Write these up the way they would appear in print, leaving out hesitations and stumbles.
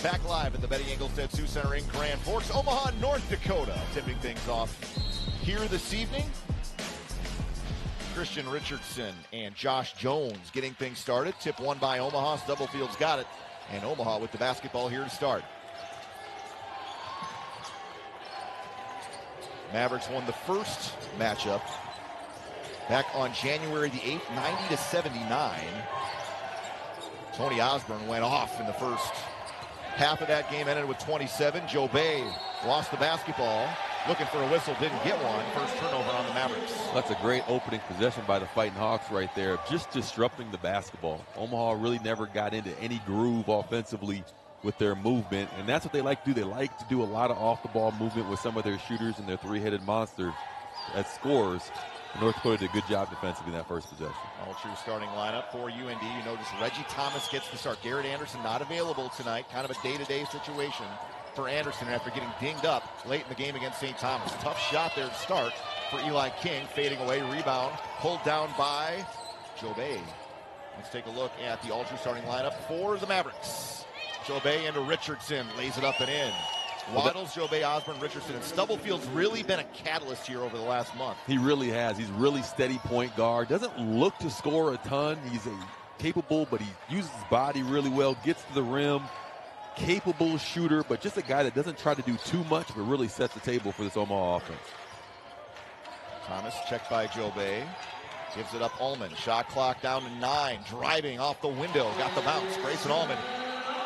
Back live at the Betty Engelstad Sioux Center in Grand Forks, Omaha, North Dakota. Tipping things off here this evening. Christian Richardson and Josh Jones getting things started. Tip won by Omaha. Stubblefield's got it. And Omaha with the basketball here to start. Mavericks won the first matchup back on January the 8th, 90-79. Tony Osborne went off in the first half of that game, ended with 27. Joe Bay lost the basketball. Looking for a whistle, didn't get one. First turnover on the Mavericks. That's a great opening possession by the Fighting Hawks right there, just disrupting the basketball. Omaha really never got into any groove offensively with their movement, and that's what they like to do. They like to do a lot of off-the-ball movement with some of their shooters and their three-headed monster as scorers. North Dakota did a good job defensively in that first possession. All true starting lineup for UND. You notice Reggie Thomas gets the start. Garrett Anderson not available tonight. Kind of a day-to-day situation for Anderson after getting dinged up late in the game against St. Thomas. Tough shot there to start for Eli King. Fading away, rebound, pulled down by Joe Bay. Let's take a look at the all-true starting lineup for the Mavericks. Joe Bay into Richardson, lays it up and in. Waddles, Joe Bay, Osborne, Richardson, and Stubblefield's really been a catalyst here over the last month. He really has. He's really steady point guard. Doesn't look to score a ton. He's capable, but he uses his body really well, gets to the rim. Capable shooter, but just a guy that doesn't try to do too much, but really sets the table for this Omaha offense. Thomas checked by Joe Bay. Gives it up Ullman. Shot clock down to 9. Driving off the window. Got the bounce. Grayson Ullman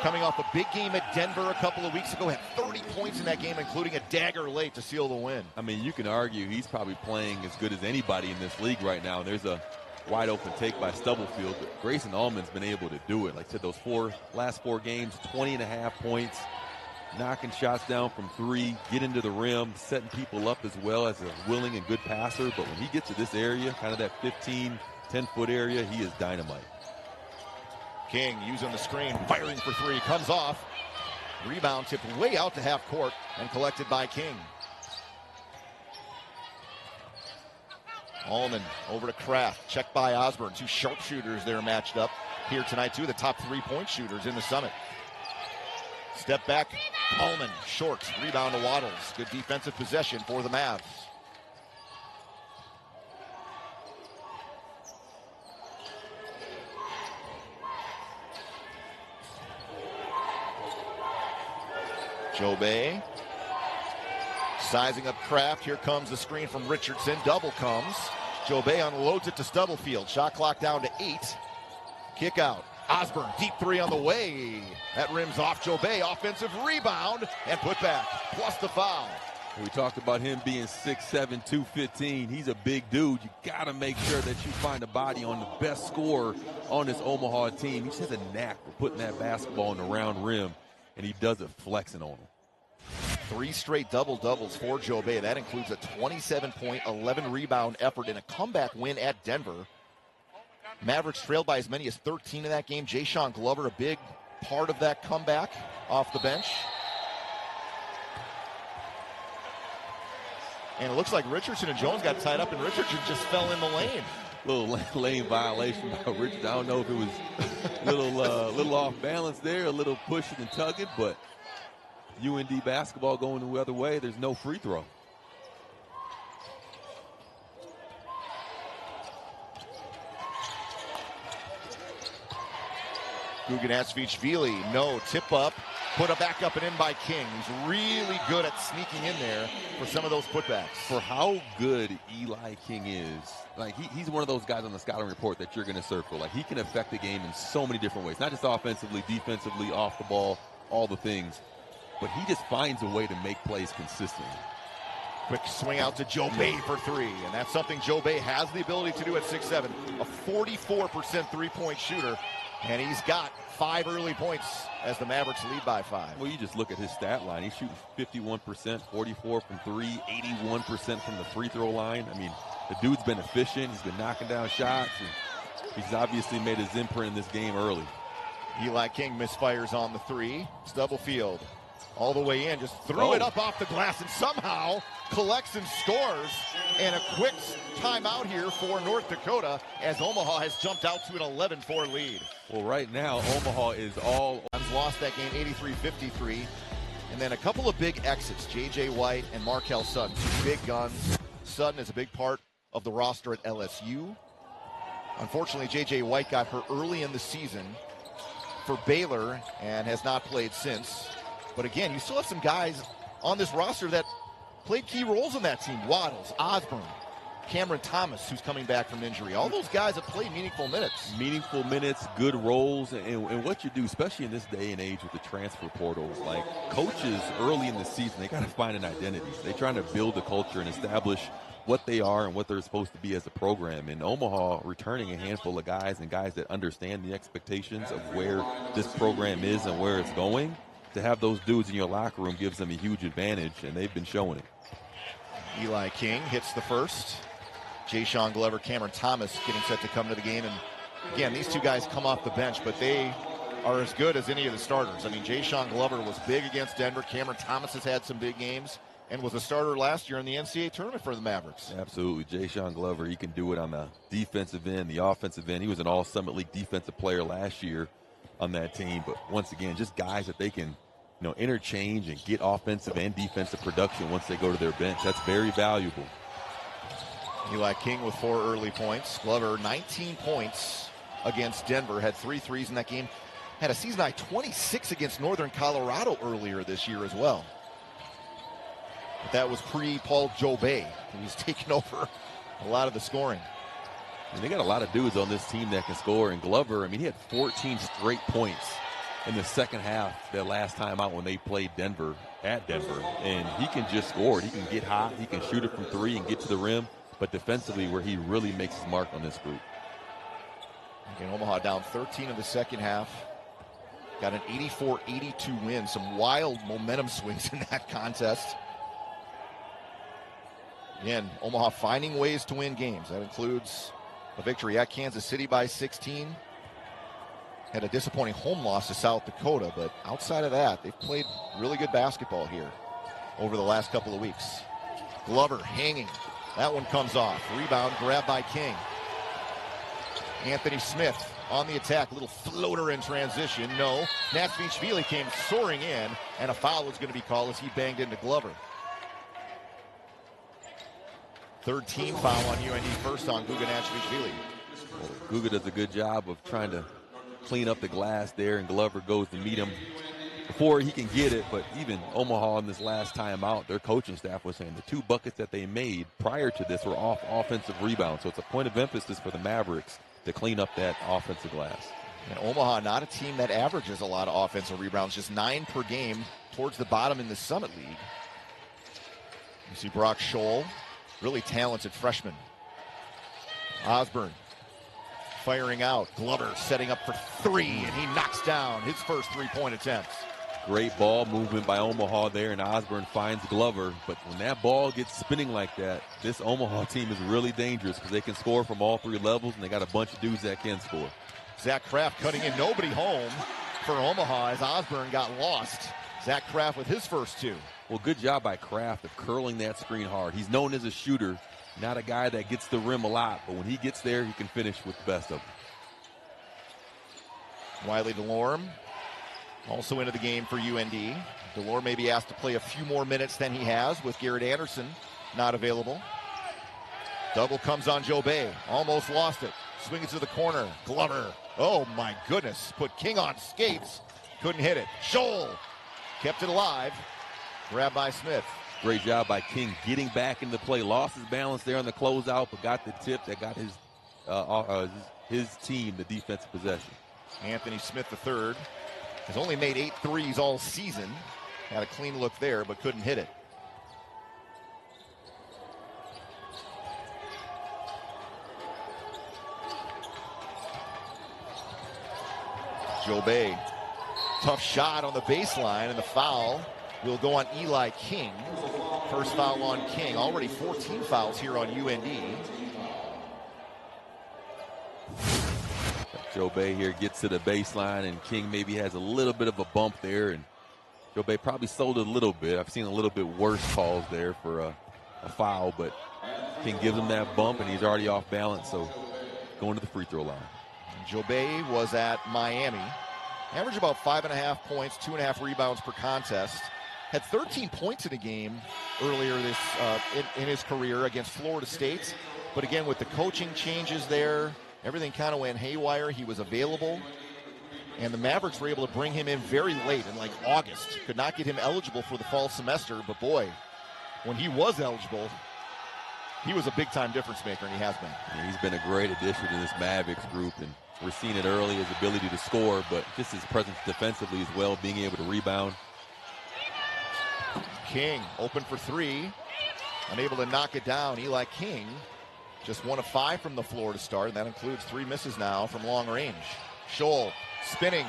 coming off a big game at Denver a couple of weeks ago. Had 30 points in that game, including a dagger late to seal the win. I mean, you can argue he's probably playing as good as anybody in this league right now. There's a wide open take by Stubblefield, but Grayson Ullman's been able to do it. Like I said, those last four games, 20.5 points, knocking shots down from three, get into the rim, setting people up as well as a willing and good passer. But when he gets to this area, kind of that 15, 10-foot area, he is dynamite. King using the screen, firing for three, comes off. Rebound tipped way out to half court and collected by King. Ullman over to Kraft, checked by Osborne. Two sharpshooters there matched up here tonight, too. The top 3-point shooters in the Summit. Step back, Ullman, short, rebound to Waddles. Good defensive possession for the Mavs. Joe Bay sizing up Kraft. Here comes the screen from Richardson. Double comes. Joe Bay unloads it to Stubblefield. Shot clock down to 8. Kick out. Osborne, deep three on the way. That rims off Joe Bay. Offensive rebound and put back. Plus the foul. We talked about him being 6'7", 215. He's a big dude. You got to make sure that you find a body on the best scorer on this Omaha team. He just has a knack for putting that basketball in the round rim, and he does it flexing on him. 3 straight double-doubles for Joe Bay. That includes a 27-point, 11-rebound effort in a comeback win at Denver. Mavericks trailed by as many as 13 in that game. Jayshawn Glover, a big part of that comeback off the bench. And it looks like Richardson and Jones got tied up, and Richardson just fell in the lane. Little lane violation by Richardson. I don't know if it was a little off balance there, a little pushing and tugging, but UND basketball going the other way. There's no free throw. Guganasvichvili, no, tip up, put a back up and in by King. He's really good at sneaking in there for some of those putbacks. For how good Eli King is, like he's one of those guys on the scouting report that you're going to circle. Like he can affect the game in so many different ways, not just offensively, defensively, off the ball, all the things. But he just finds a way to make plays consistently. Quick swing out to Joe Bay for three, and that's something Joe Bay has the ability to do at 6'7", a 44% three-point shooter, and he's got 5 early points as the Mavericks lead by 5. Well, you just look at his stat line. He's shooting 51%, 44 from 3, 81% from the free throw line. I mean, the dude's been efficient. He's been knocking down shots, and he's obviously made his imprint in this game early. Eli King misfires on the 3. Stubblefield all the way in, just threw it up off the glass and somehow collects and scores. And a quick timeout here for North Dakota as Omaha has jumped out to an 11-4 lead. Well, right now, Omaha is all... Lost that game 83-53. And then a couple of big exits, J.J. White and Markel Sutton, two big guns. Sutton is a big part of the roster at LSU. Unfortunately, J.J. White got hurt early in the season for Baylor and has not played since. But again, you still have some guys on this roster that played key roles in that team. Waddles, Osborne, Cameron Thomas, who's coming back from injury. All those guys have played meaningful minutes. Meaningful minutes, good roles, and what you do, especially in this day and age with the transfer portal, like coaches early in the season, they got to find an identity. They're trying to build a culture and establish what they are and what they're supposed to be as a program. And Omaha returning a handful of guys and guys that understand the expectations of where this program is and where it's going. To have those dudes in your locker room gives them a huge advantage, and they've been showing it. Eli King hits the first. Jay-Sean Glover, Cameron Thomas getting set to come to the game. And again, these two guys come off the bench, but they are as good as any of the starters. I mean, Jay-Sean Glover was big against Denver. Cameron Thomas has had some big games and was a starter last year in the NCAA tournament for the Mavericks. Absolutely. Jay-Sean Glover, he can do it on the defensive end, the offensive end. He was an All-Summit League defensive player last year on that team. But once again, just guys that they can, interchange and get offensive and defensive production once they go to their bench. That's very valuable. Eli King with 4 early points. Glover, 19 points against Denver, had 3 threes in that game. Had a season-high 26 against Northern Colorado earlier this year as well. But that was pre-Paul Jobay, who's taken over a lot of the scoring. And they got a lot of dudes on this team that can score. And Glover, he had 14 straight points in the second half that last time out when they played Denver at Denver. And he can just score it. He can get hot. He can shoot it from 3 and get to the rim. But defensively, where he really makes his mark on this group. Again, Omaha down 13 in the second half. Got an 84-82 win. Some wild momentum swings in that contest. Again, Omaha finding ways to win games. That includes a victory at Kansas City by 16. Had a disappointing home loss to South Dakota, but outside of that, they've played really good basketball here over the last couple of weeks. Glover hanging. That one comes off. Rebound grabbed by King. Anthony Smith on the attack. Little floater in transition. No. Natsvishvili came soaring in, and a foul was going to be called as he banged into Glover. Third team foul on UND, first on Guga Natsvishvili. Well, Guga does a good job of trying to clean up the glass there, and Glover goes to meet him before he can get it. But even Omaha in this last time out, their coaching staff was saying the 2 buckets that they made prior to this were off offensive rebounds. So it's a point of emphasis for the Mavericks to clean up that offensive glass. And Omaha, not a team that averages a lot of offensive rebounds, just 9 per game, towards the bottom in the Summit League. You see Brock Scholl, really talented freshman. Osborne firing out. Glover setting up for 3, and he knocks down his first 3-point attempts. Great ball movement by Omaha there, and Osborne finds Glover. But when that ball gets spinning like that, this Omaha team is really dangerous because they can score from all 3 levels, and they got a bunch of dudes that can score. Zach Kraft cutting in, nobody home for Omaha as Osborne got lost. Zach Kraft with his first 2. Well, good job by Kraft of curling that screen hard. He's known as a shooter, not a guy that gets the rim a lot, but when he gets there, he can finish with the best of them. Wiley DeLorme also into the game for UND. DeLorme may be asked to play a few more minutes than he has with Garrett Anderson not available. Double comes on Jobay. Almost lost it. Swings to the corner. Glover. Oh, my goodness. Put King on skates. Couldn't hit it. Scholl kept it alive. Grabbed by Smith. Great job by King getting back into play. Lost his balance there on the closeout, but got the tip that got his team the defensive possession. Anthony Smith III has only made 8 threes all season. Had a clean look there, but couldn't hit it. Jobay, tough shot on the baseline, and the foul will go on Eli King. First foul on King. Already 14 fouls here on UND. Jobay here gets to the baseline, and King maybe has a little bit of a bump there, and Jobay probably sold it a little bit. I've seen a little bit worse calls there for a foul, but King gives him that bump, and he's already off balance, so going to the free throw line. Jobay was at Miami. Averaged about 5.5 points, 2.5 rebounds per contest. Had 13 points in a game earlier in his career against Florida State. But again, with the coaching changes there, everything kind of went haywire. He was available. And the Mavericks were able to bring him in very late in like August. Could not get him eligible for the fall semester. But boy, when he was eligible, he was a big-time difference maker, and he has been. Yeah, he's been a great addition to this Mavericks group, and we're seeing it early, his ability to score, but just his presence defensively as well, being able to rebound. King open for three, unable to knock it down. Eli King just 1 of 5 from the floor to start, and that includes 3 misses now from long range. Scholl spinning,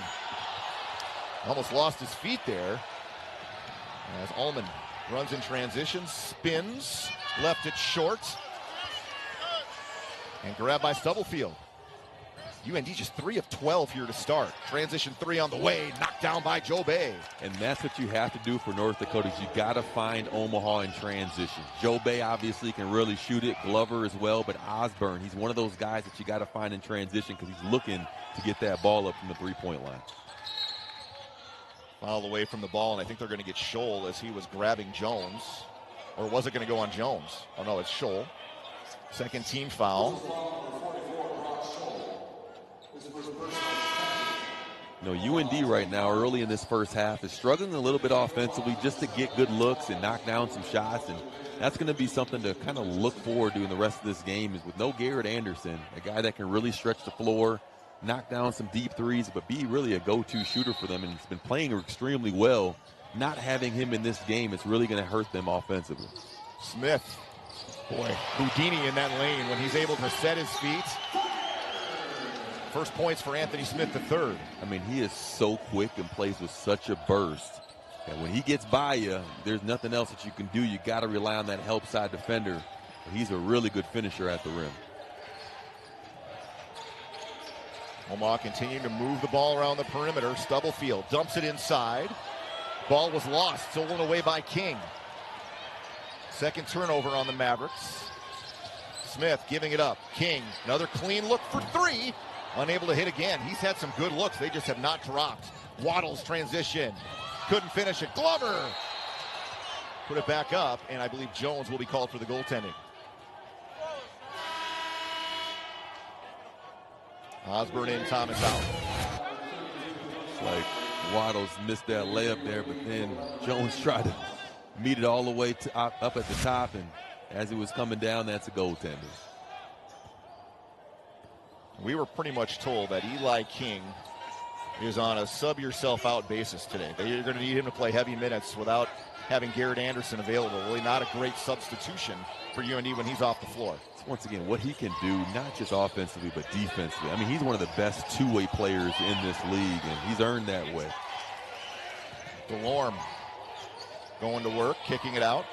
almost lost his feet there as Allman runs in transition, spins, left it short, and grabbed by Stubblefield. UND just 3 of 12 here to start. Transition 3 on the way, knocked down by Jobay. And that's what you have to do for North Dakota. You got to find Omaha in transition. Jobay obviously can really shoot it, Glover as well, but Osborne, he's one of those guys that you got to find in transition because he's looking to get that ball up from the three-point line. Foul away from the ball, and I think they're going to get Scholl as he was grabbing Jones. Or was it going to go on Jones? Oh, no, it's Scholl. Second team foul. UND right now, early in this first half, is struggling a little bit offensively just to get good looks and knock down some shots. And that's going to be something to kind of look forward to in the rest of this game is with no Garrett Anderson, a guy that can really stretch the floor, knock down some deep threes, but be really a go-to shooter for them. And he's been playing extremely well. Not having him in this game is really going to hurt them offensively. Smith, boy, Houdini in that lane when he's able to set his feet. First points for Anthony Smith III. I mean, he is so quick and plays with such a burst. And when he gets by you, there's nothing else that you can do. You got to rely on that help side defender. But he's a really good finisher at the rim. Omaha continuing to move the ball around the perimeter. Stubblefield dumps it inside. Ball was lost, stolen away by King. Second turnover on the Mavericks. Smith giving it up. King, another clean look for 3. Unable to hit again. He's had some good looks. They just have not dropped. Waddles transition. Couldn't finish it. Glover put it back up, and I believe Jones will be called for the goaltending. Osborne in, Thomas out. It's like Waddles missed that layup there, but then Jones tried to meet it all the way to up at the top, and as it was coming down, that's a goaltender. We were pretty much told that Eli King is on a sub-yourself-out basis today. They're going to need him to play heavy minutes without having Garrett Anderson available. Really not a great substitution for UND when he's off the floor. Once again, what he can do, not just offensively, but defensively. I mean, he's one of the best two-way players in this league, and he's earned that way. DeLorme going to work, kicking it out.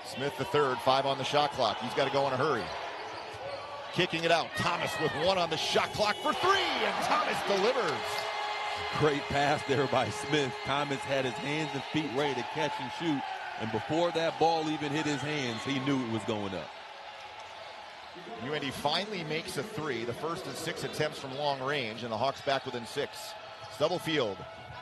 Smith III, 5 on the shot clock. He's got to go in a hurry. Kicking it out. Thomas with 1 on the shot clock for 3, and Thomas delivers. Great pass there by Smith. Thomas had his hands and feet ready to catch and shoot, and before that ball even hit his hands, he knew it was going up. UND finally makes a 3, the first in 6 attempts from long range, and the Hawks back within 6. Stubblefield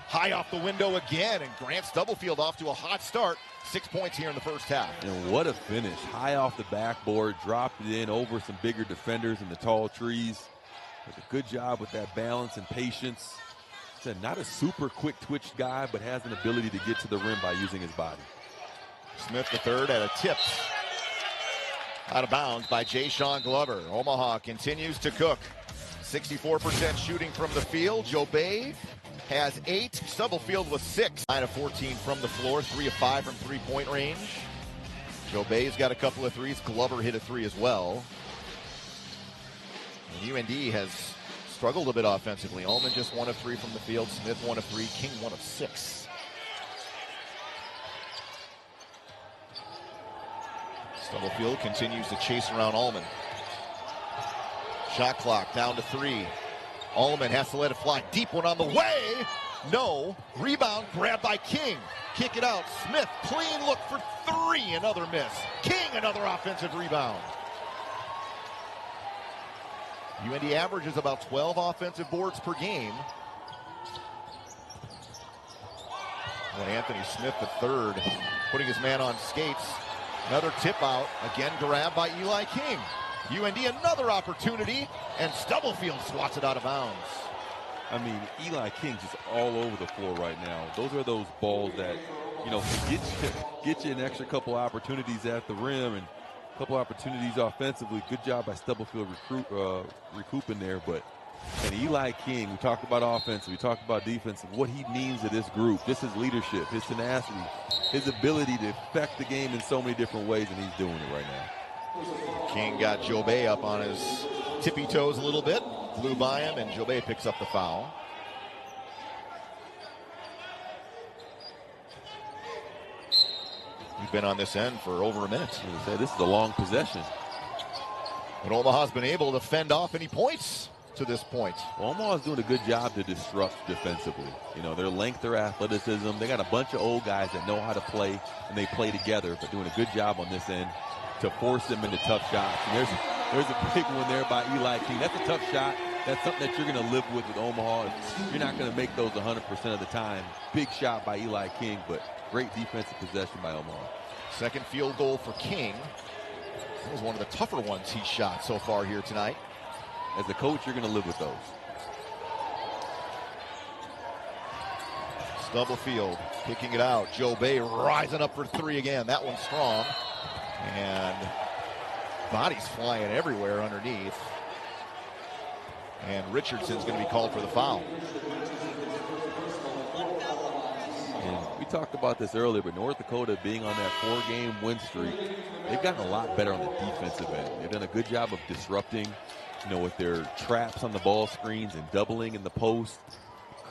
high off the window again, and Grant Stubblefield off to a hot start. 6 points here in the first half. And what a finish. High off the backboard, dropped it in over some bigger defenders in the tall trees. Does a good job with that balance and patience. Said not a super quick twitch guy, but has an ability to get to the rim by using his body. Smith III at a tip. Out of bounds by Jay-Sean Glover. Omaha continues to cook. 64% shooting from the field. Jobay has 8. Stubblefield with 6. 9 of 14 from the floor. 3 of 5 from three-point range. Jobay's got a couple of threes. Glover hit a 3 as well. And UND has struggled a bit offensively. Ullman just 1 of 3 from the field. Smith 1 of 3. King 1 of 6. Stubblefield continues to chase around Ullman. Shot clock down to 3. Allman has to let it fly. Deep one on the way. No. Rebound grabbed by King. Kick it out. Smith, clean look for three. Another miss. King, another offensive rebound. UND averages about 12 offensive boards per game. And Anthony Smith, the third, putting his man on skates. Another tip out. Again grabbed by Eli King. UND another opportunity, and Stubblefield swats it out of bounds. I mean, Eli King's just all over the floor right now. Those are those balls that, you know, get you an extra couple opportunities at the rim and a couple opportunities offensively. Good job by Stubblefield recouping there. But and Eli King, we talked about offense, we talked about defense, and what he means to this group, just his leadership, his tenacity, his ability to affect the game in so many different ways, and he's doing it right now. King got Jobay up on his tippy toes a little bit, flew by him, and Jobay picks up the foul. We've been on this end for over a minute. This is a long possession. But Omaha's been able to fend off any points to this point. Well, Omaha's doing a good job to disrupt defensively. You know, their length, their athleticism. They got a bunch of old guys that know how to play, and they play together, but doing a good job on this end to force them into tough shots. And there's a big one there by Eli King. That's a tough shot. That's something that you're going to live with Omaha. You're not going to make those 100% of the time. Big shot by Eli King, but great defensive possession by Omaha. Second field goal for King. That was one of the tougher ones he shot so far here tonight. As a coach, you're going to live with those. Stubblefield kicking it out. Jobay rising up for three again. That one's strong. And bodies flying everywhere underneath. And Richardson's going to be called for the foul. And we talked about this earlier, but North Dakota being on that 4-game win streak, they've gotten a lot better on the defensive end. They've done a good job of disrupting, you know, with their traps on the ball screens and doubling in the post.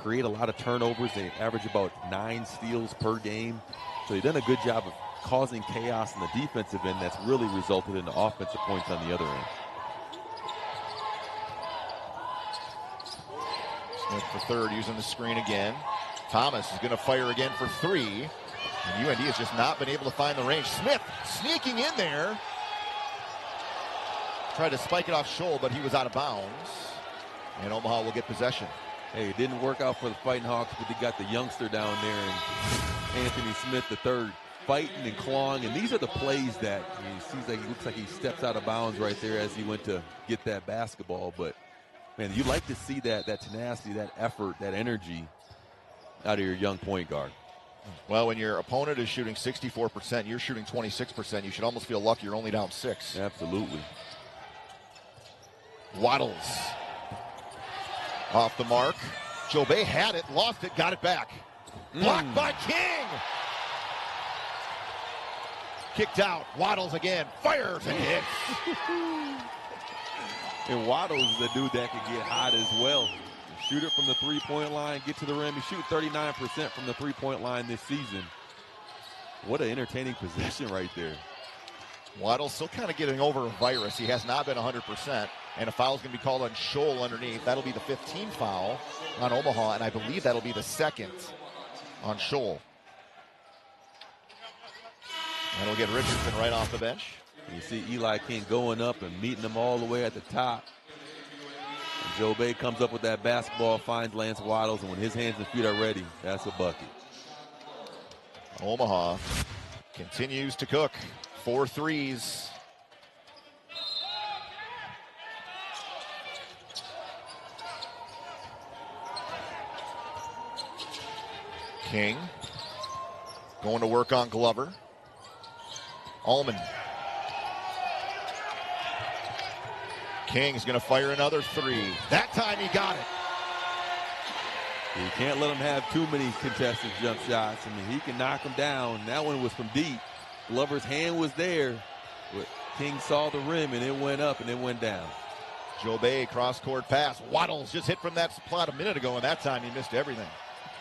Create a lot of turnovers. They average about 9 steals per game. So they've done a good job of causing chaos in the defensive end that's really resulted in the offensive points on the other end. Smith for third, using the screen again. Thomas is going to fire again for three. And UND has just not been able to find the range. Smith sneaking in there. Tried to spike it off Scholl, but he was out of bounds. And Omaha will get possession. Hey, it didn't work out for the Fighting Hawks, but they got the youngster down there, and Anthony Smith the third, fighting and clawing. And these are the plays that he looks like he steps out of bounds right there as he went to get that basketball. But man, you like to see that tenacity, that effort, that energy out of your young point guard. Well, when your opponent is shooting 64%, you're shooting 26%, you should almost feel lucky you're only down 6. Absolutely. Waddles off the mark. Jobay had it, lost it, got it back. Blocked by King. Kicked out. Waddles again. Fires and hits. And Waddles is the dude that can get hot as well. Shoot it from the three-point line, get to the rim. He shoots 39% from the three-point line this season. What an entertaining possession right there. Waddles still kind of getting over a virus. He has not been 100%. And a foul's going to be called on Scholl underneath. That'll be the 15th foul on Omaha, and I believe that'll be the second on Scholl. And we'll get Richardson right off the bench. You see Eli King going up and meeting them all the way at the top. And Jobay comes up with that basketball, finds Lance Waddles, and when his hands and feet are ready, that's a bucket. Omaha continues to cook. 4 threes. King going to work on Glover. Allman. King's going to fire another 3. That time he got it. You can't let him have too many contested jump shots. I mean, he can knock them down. That one was from deep. Glover's hand was there, but King saw the rim, and it went up, and it went down. Jobay cross-court pass. Waddles just hit from that spot a minute ago, and that time he missed everything.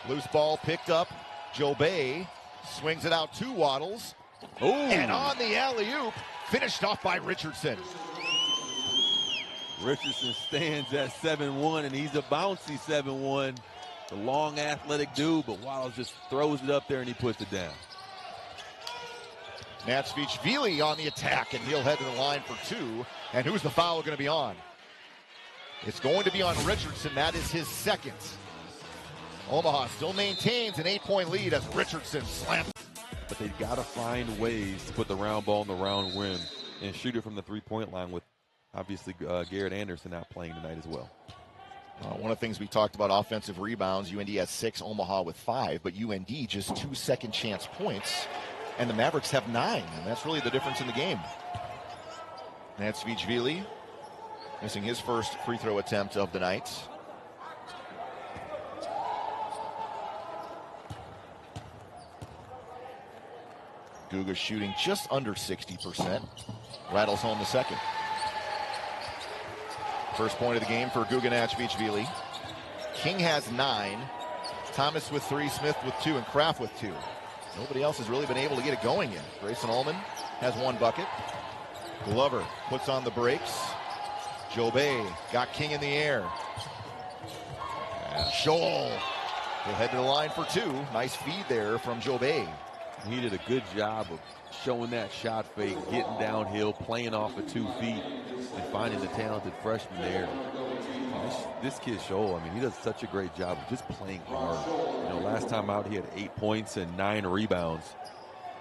Loose ball picked up. Jobay swings it out to Waddles. Ooh. And on the alley-oop, finished off by Richardson. Richardson stands at 7-1, and he's a bouncy 7-1. The long athletic dude, but Waddles just throws it up there and he puts it down. Natsvich-Vili on the attack, and he'll head to the line for two. And who's the foul going to be on? It's going to be on Richardson. That is his second. Omaha still maintains an 8-point lead as Richardson slams. But they've got to find ways to put the round ball in the round rim and shoot it from the three-point line with, obviously, Garrett Anderson not playing tonight as well. One of the things we talked about, offensive rebounds, UND has 6, Omaha with 5, but UND just 2 second-chance points, and the Mavericks have 9, and that's really the difference in the game. Natsvich-Vili missing his first free throw attempt of the night. Guga shooting just under 60%. Rattles home the second. First point of the game for Guga Natsvich-Vili. King has 9. Thomas with 3, Smith with 2, and Kraft with 2. Nobody else has really been able to get it going yet. Grayson Allman has 1 bucket. Glover puts on the brakes. Jobay got King in the air. Scholl will head to the line for 2. Nice feed there from Jobay. He did a good job of showing that shot fake, getting downhill, playing off of 2 feet, and finding the talented freshman there. This kid, Scholl, I mean, he does such a great job of just playing hard. You know, last time out, he had 8 points and 9 rebounds.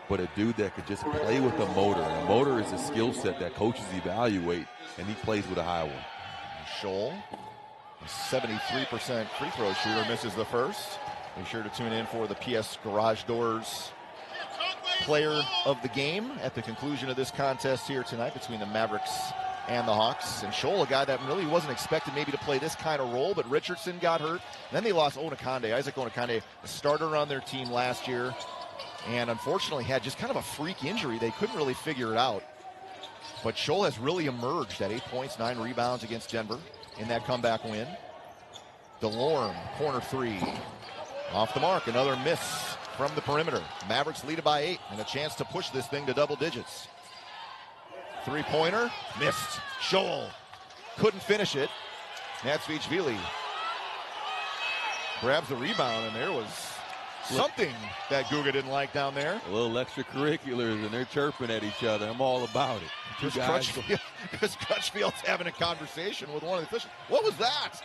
But a dude that could just play with a motor. And a motor is a skill set that coaches evaluate, and he plays with a high one. Scholl, a 73% free throw shooter, misses the first. Be sure to tune in for the PS Garage Doors player of the game at the conclusion of this contest here tonight between the Mavericks and the Hawks. And Scholl, a guy that really wasn't expected maybe to play this kind of role, but Richardson got hurt. And then they lost Onaconde, Isaac Onaconde, a starter on their team last year, and unfortunately had just kind of a freak injury. They couldn't really figure it out. But Scholl has really emerged at 8 points, 9 rebounds against Denver in that comeback win. DeLorme, corner 3. Off the mark, another miss from the perimeter. Mavericks lead it by 8 and a chance to push this thing to double digits. Three-pointer, missed. Scholl couldn't finish it. Natsvich-Vili grabs the rebound, and there was something that Guga didn't like down there. A little extracurriculars, and they're chirping at each other. I'm all about it. Chris Crutchfield's having a conversation with one of the officials. What was that?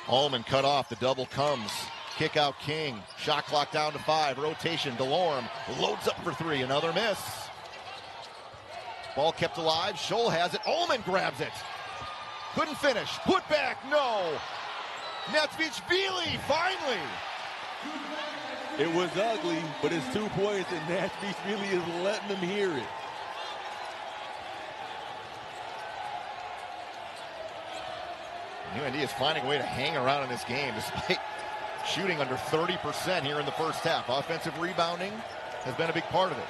Allman cut off. The double comes. Kick out King. Shot clock down to 5. Rotation. DeLorme loads up for 3. Another miss. Ball kept alive. Scholl has it. Allman grabs it. Couldn't finish. Put back. No. Natsvich-Vili finally. It was ugly, but it's 2 points, and Natsvich-Vili is letting them hear it. UND is finding a way to hang around in this game despite shooting under 30% here in the first half. Offensive rebounding has been a big part of it.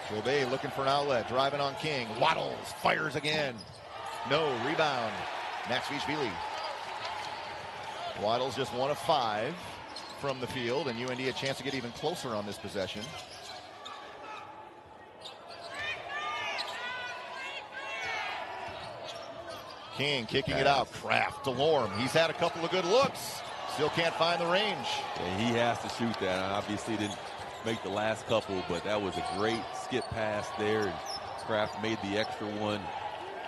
Jobay looking for an outlet, driving on King. Waddles fires again. No, rebound. Natsvich-Vili. Waddles just 1 of 5 from the field, and UND a chance to get even closer on this possession. King kicking it out. Kraft, DeLorme. He's had a couple of good looks. Still can't find the range. Yeah, he has to shoot that. Obviously didn't make the last couple, but that was a great skip pass there. And Kraft made the extra one.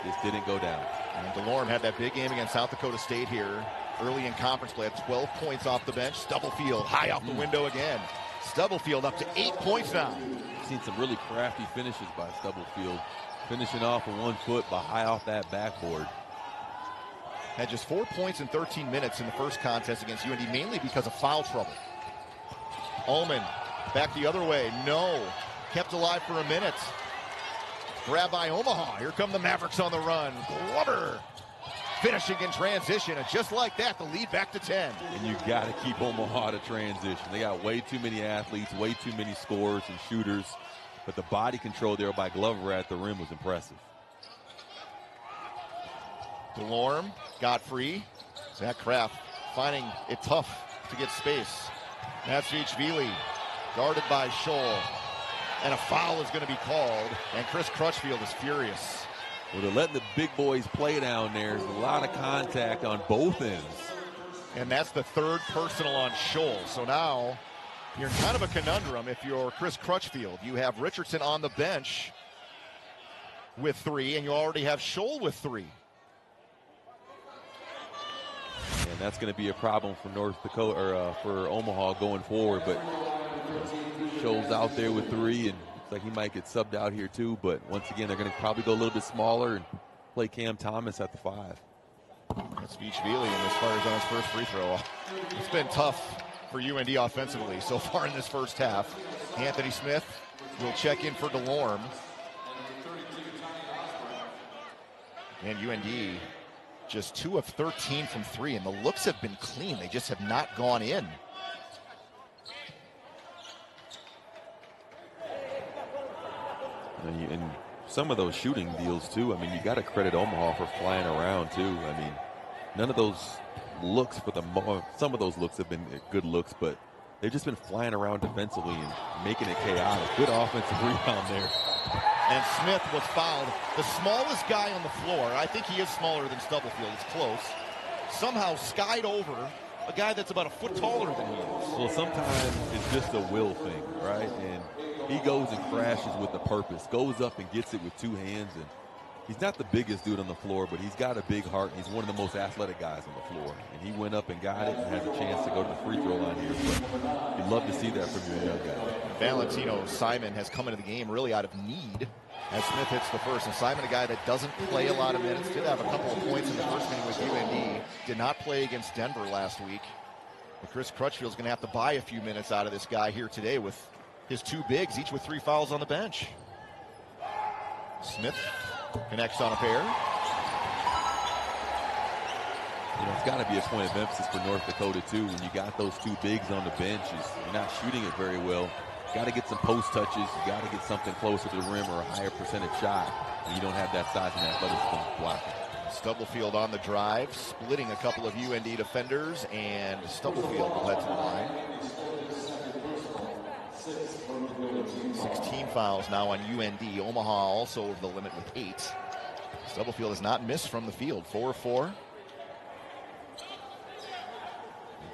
Just didn't go down. And DeLorme had that big game against South Dakota State here. Early in conference play, had 12 points off the bench. Stubblefield high off the window again. Stubblefield up to 8 points now. Seen some really crafty finishes by Stubblefield. Finishing off with 1 foot, but high off that backboard. Had just 4 points in 13 minutes in the first contest against UND, mainly because of foul trouble. Allman back the other way. No. Kept alive for a minute. Grab by Omaha. Here come the Mavericks on the run. Glover finishing in transition. And just like that, the lead back to 10. And you got to keep Omaha to transition. They got way too many athletes, way too many scorers and shooters. But the body control there by Glover at the rim was impressive. DeLorme got free. Zach Kraft finding it tough to get space. Natsvich-Vili guarded by Scholl. And a foul is going to be called, and Chris Crutchfield is furious. Well, they're letting the big boys play down there. There's a lot of contact on both ends. And that's the third personal on Scholl. So now you're in kind of a conundrum if you're Chris Crutchfield. You have Richardson on the bench with 3, and you already have Scholl with 3. And that's going to be a problem for North Dakota, or for Omaha going forward. But Scholl's out there with 3, and looks like he might get subbed out here too. But once again, they're going to probably go a little bit smaller and play Cam Thomas at the 5. That's Beachvili, and as far as on his first free throw, it's been tough for UND offensively so far in this first half. Anthony Smith will check in for DeLorme. And UND just 2 of 13 from 3, and the looks have been clean. They just have not gone in. And some of those shooting deals too. I mean, you got to credit Omaha for flying around too. I mean, none of those looks for some of those looks have been good looks, but they've just been flying around defensively and making it chaotic. Good offensive rebound there. And Smith was fouled. The smallest guy on the floor, I think he is smaller than Stubblefield, it's close, somehow skied over a guy that's about a foot taller than he is. Well, sometimes it's just a will thing, right? And he goes and crashes with a purpose, goes up and gets it with 2 hands. And he's not the biggest dude on the floor, but he's got a big heart. And he's one of the most athletic guys on the floor. And he went up and got it and has a chance to go to the free throw line here. But you'd love to see that from your young guy. Valentino Simon has come into the game really out of need as Smith hits the first. And Simon, a guy that doesn't play a lot of minutes, did have a couple of points in the first inning with UND. Did not play against Denver last week. But Chris Crutchfield's going to have to buy a few minutes out of this guy here today with his 2 bigs, each with 3 fouls on the bench. Smith connects on a pair. You know, it's got to be a point of emphasis for North Dakota, too. When you got those 2 bigs on the bench, you're not shooting it very well. Got to get some post touches. You got to get something closer to the rim or a higher percentage shot. And you don't have that size and athleticism blocking. Stubblefield on the drive, splitting a couple of UND defenders, and Stubblefield will head to the line. 16 fouls now on UND. Omaha also over the limit with 8. Stubblefield has not missed from the field. 4 of 4.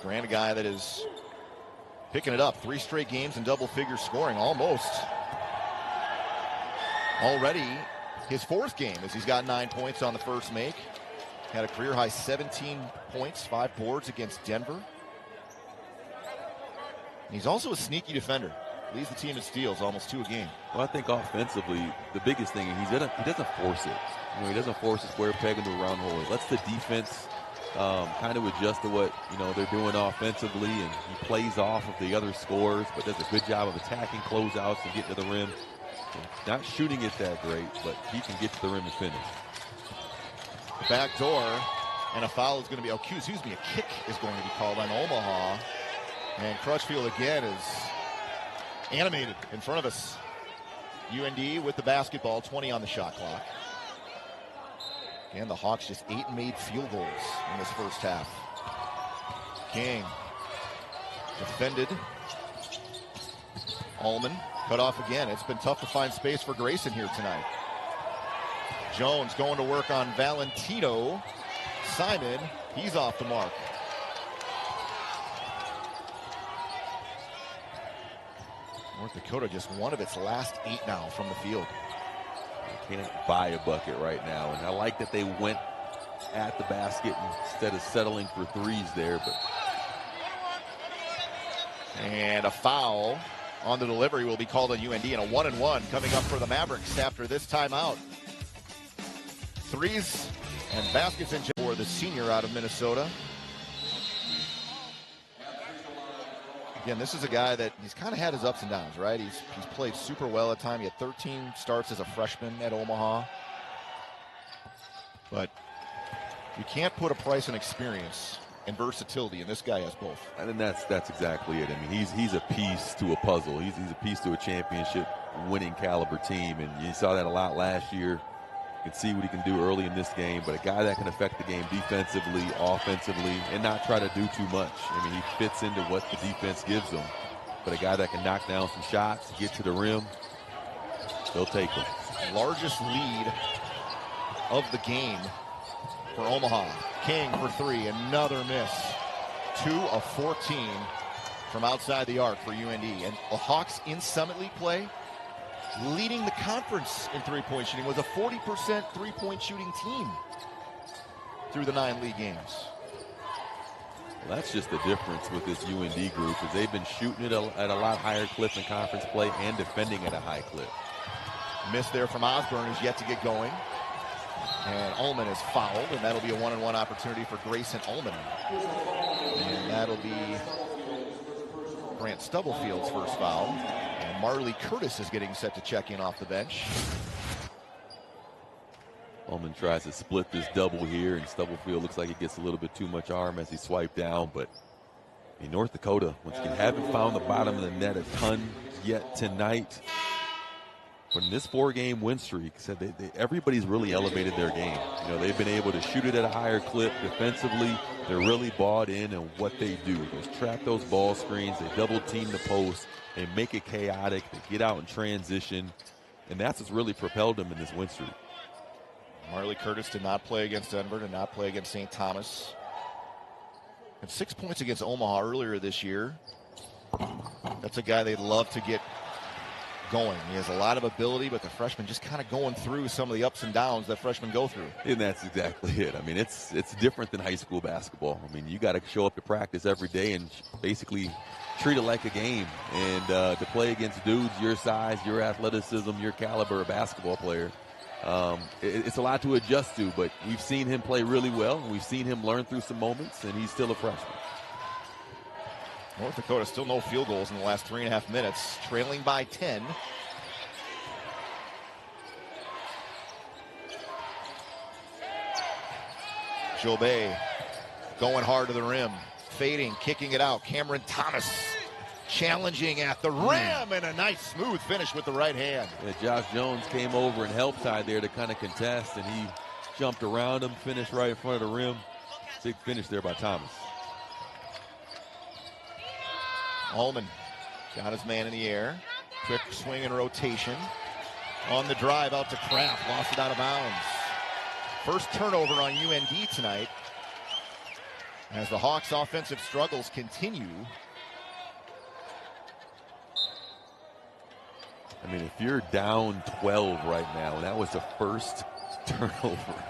Grant, a guy that is picking it up. 3 straight games in double-figure scoring, almost. Already his 4th game as he's got 9 points on the first make. Had a career-high 17 points, 5 boards against Denver. And he's also a sneaky defender. Leads the team in steals, almost 2 a game. Well, I think offensively, the biggest thing, he doesn't force it. You know, he doesn't force a square peg into a round hole. He lets the defense kind of adjust to what, you know, they're doing offensively, and he plays off of the other scores, but does a good job of attacking closeouts and getting to the rim. So not shooting it that great, but he can get to the rim and finish. Back door, and a foul is going to be, a kick is going to be called on Omaha. And Crutchfield again is animated in front of us. UND with the basketball, 20 on the shot clock. And the Hawks just 8 made field goals in this first half. King defended. Allman cut off again. It's been tough to find space for Grayson here tonight. Jones going to work on Valentino. Simon, he's off the mark. North Dakota just 1 of its last 8 now from the field. Can't buy a bucket right now, and I like that they went at the basket instead of settling for 3s there. But and a foul on the delivery will be called on UND, and a 1-and-1 coming up for the Mavericks after this timeout. 3s and baskets in for the senior out of Minnesota. Again, this is a guy that he's kind of had his ups and downs, right? He's played super well at times. He had 13 starts as a freshman at Omaha. But you can't put a price on experience and versatility, and this guy has both. I think that's exactly it. I mean, he's a piece to a puzzle. He's a piece to a championship winning caliber team, and you saw that a lot last year. You can see what he can do early in this game, but a guy that can affect the game defensively, offensively, and not try to do too much. I mean, he fits into what the defense gives him. but a guy that can knock down some shots, get to the rim, they'll take them. Largest lead of the game for Omaha. King for three, another miss. 2 of 14 from outside the arc for UND. And the Hawks in Summit League play, leading the conference in three-point shooting, was a 40% three-point shooting team through the 9 league games. Well, that's just the difference with this UND group, is they've been shooting it at a lot higher clip in conference play and defending at a high clip. Miss there from Osborne, who's yet to get going. And Ullman is fouled, and that'll be a one-on-one opportunity for Grayson Ullman. And that'll be Grant Stubblefield's first foul. And Marley Curtis is getting set to check in off the bench. Ullman tries to split this double here, and Stubblefield looks like he gets a little bit too much arm as he swiped down. But in North Dakota, once again, haven't found the bottom of the net a ton yet tonight. But in this 4-game win streak, said everybody's really elevated their game. You know, they've been able to shoot it at a higher clip defensively. They're really bought in what they do. They trap those ball screens. They double team the post. They make it chaotic. They get out in transition. And that's what's really propelled them in this win streak. Marley Curtis did not play against Denver, did not play against St. Thomas. Had 6 points against Omaha earlier this year. That's a guy they'd love to get going. He has a lot of ability, but the freshman just kind of going through some of the ups and downs that freshmen go through. And that's exactly it. I mean, it's different than high school basketball. I mean, you got to show up to practice every day and basically treat it like a game. And to play against dudes your size, your athleticism, your caliber of basketball player, it's a lot to adjust to. But we've seen him play really well, and we've seen him learn through some moments, and he's still a freshman. North Dakota still no field goals in the last 3.5 minutes, trailing by 10. Jobay going hard to the rim, fading, kicking it out. Cameron Thomas challenging at the rim, and a nice smooth finish with the right hand. Yeah, Josh Jones came over and helped side there to kind of contest, and he jumped around him, finished right in front of the rim. Big finish there by Thomas. Ullman got his man in the air. Quick swing and rotation. On the drive out to Kraft. Lost it out of bounds. First turnover on UND tonight as the Hawks' offensive struggles continue. I mean, if you're down 12 right now, and that was the first turnover,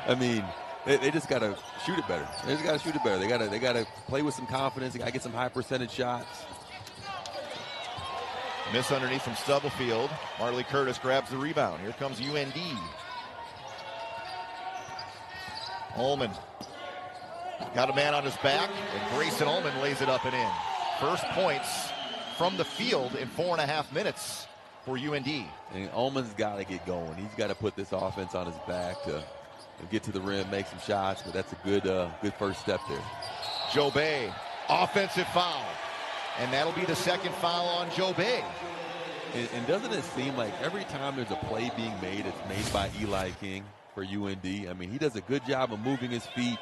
I mean, they just got to shoot it better. They just got to shoot it better. They got to play with some confidence. They got to get some high percentage shots. Miss underneath from Stubblefield. Marley Curtis grabs the rebound. Here comes UND. Ullman got a man on his back, and Grayson Ullman lays it up and in. First points from the field in 4.5 minutes for UND. And Ullman's got to get going. He's got to put this offense on his back to get to the rim, make some shots, but that's a good first step there. Jobay, offensive foul. And that'll be the second foul on Jobay. And doesn't it seem like every time there's a play being made, it's made by Eli King for UND? I mean, he does a good job of moving his feet,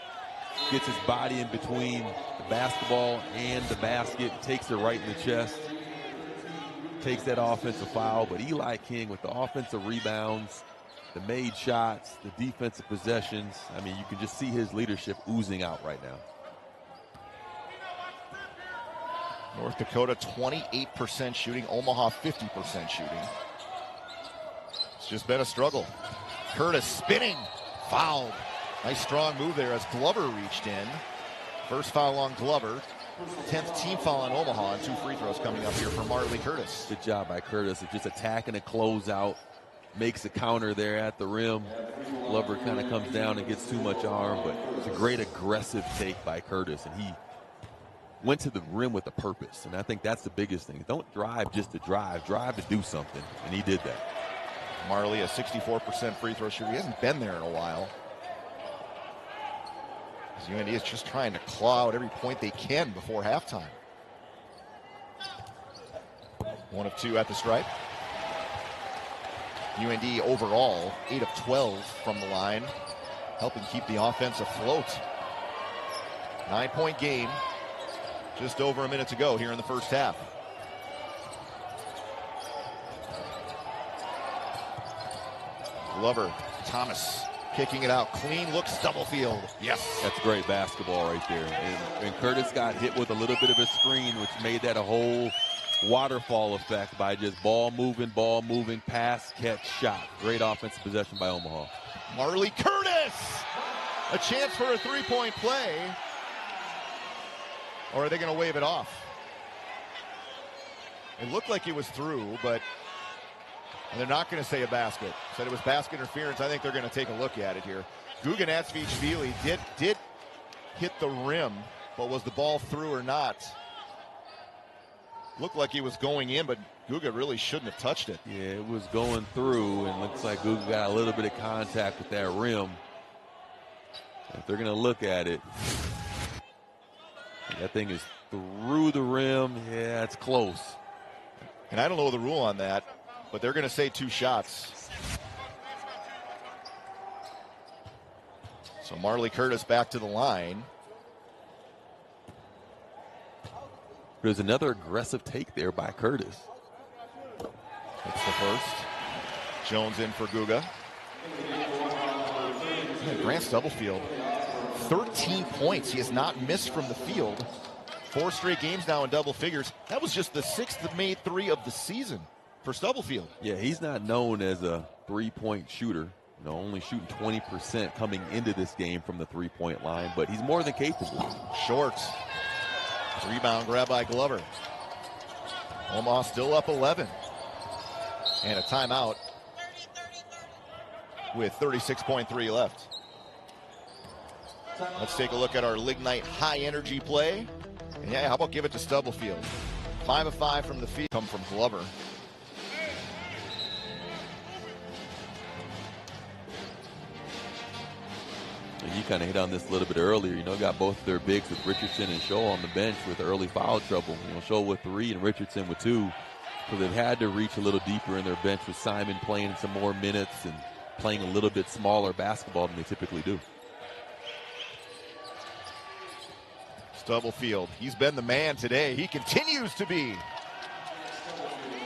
gets his body in between the basketball and the basket, takes it right in the chest, takes that offensive foul. But Eli King with the offensive rebounds, the made shots, the defensive possessions, I mean, you can just see his leadership oozing out right now. North Dakota 28% shooting, Omaha 50% shooting. It's just been a struggle. Curtis spinning, fouled. Nice strong move there as Glover reached in. First foul on Glover. 10th team foul on Omaha, and 2 free throws coming up here for Marley Curtis. Good job by Curtis of just attacking a closeout. Makes a counter there at the rim. Glover kind of comes down and gets too much arm, but it's a great aggressive take by Curtis, and he went to the rim with a purpose, and I think that's the biggest thing. Don't drive just to drive to do something, and he did that. Marley, a 64% free throw shooter. He hasn't been there in a while. As UND is just trying to claw out every point they can before halftime. 1 of 2 at the stripe. UND overall, 8 of 12 from the line, helping keep the offense afloat. 9-point game. Just over a minute to go here in the first half. Glover, Thomas, kicking it out. Clean look, Stubblefield. Yes. That's great basketball right there. And Curtis got hit with a little bit of a screen, which made that a whole waterfall effect by just ball moving, pass, catch, shot. Great offensive possession by Omaha. Marley Curtis! A chance for a three-point play. Or are they going to wave it off? It looked like he was through, but they're not going to say a basket. Said it was basket interference. I think they're going to take a look at it here. Guganacevich-Vili did hit the rim, but was the ball through or not? Looked like he was going in, but Guga really shouldn't have touched it. Yeah, it was going through, and looks like Guga got a little bit of contact with that rim. If they're going to look at it, that thing is through the rim. Yeah, it's close. And I don't know the rule on that, but they're going to say 2 shots. So Marley Curtis back to the line. There's another aggressive take there by Curtis. It's the first. Jones in for Guga. Grant Stubblefield, 13 points. He has not missed from the field. 4 straight games now in double figures. That was just the 6th of May 3 of the season for Stubblefield. Yeah, he's not known as a three-point shooter. Only shooting 20% coming into this game from the three-point line, but he's more than capable. Short. Rebound grab by Glover. Omaha still up 11. And a timeout with 36.3 left. Let's take a look at our Lignite high energy play. And yeah, how about give it to Stubblefield? 5 of 5 from the field. Come from Glover. And you kind of hit on this a little bit earlier. Got both of their bigs with Richardson and Scholl on the bench with early foul trouble. Scholl with 3 and Richardson with 2. So they've had to reach a little deeper in their bench with Simon playing some more minutes and playing a little bit smaller basketball than they typically do. Stubblefield, he's been the man today. He continues to be.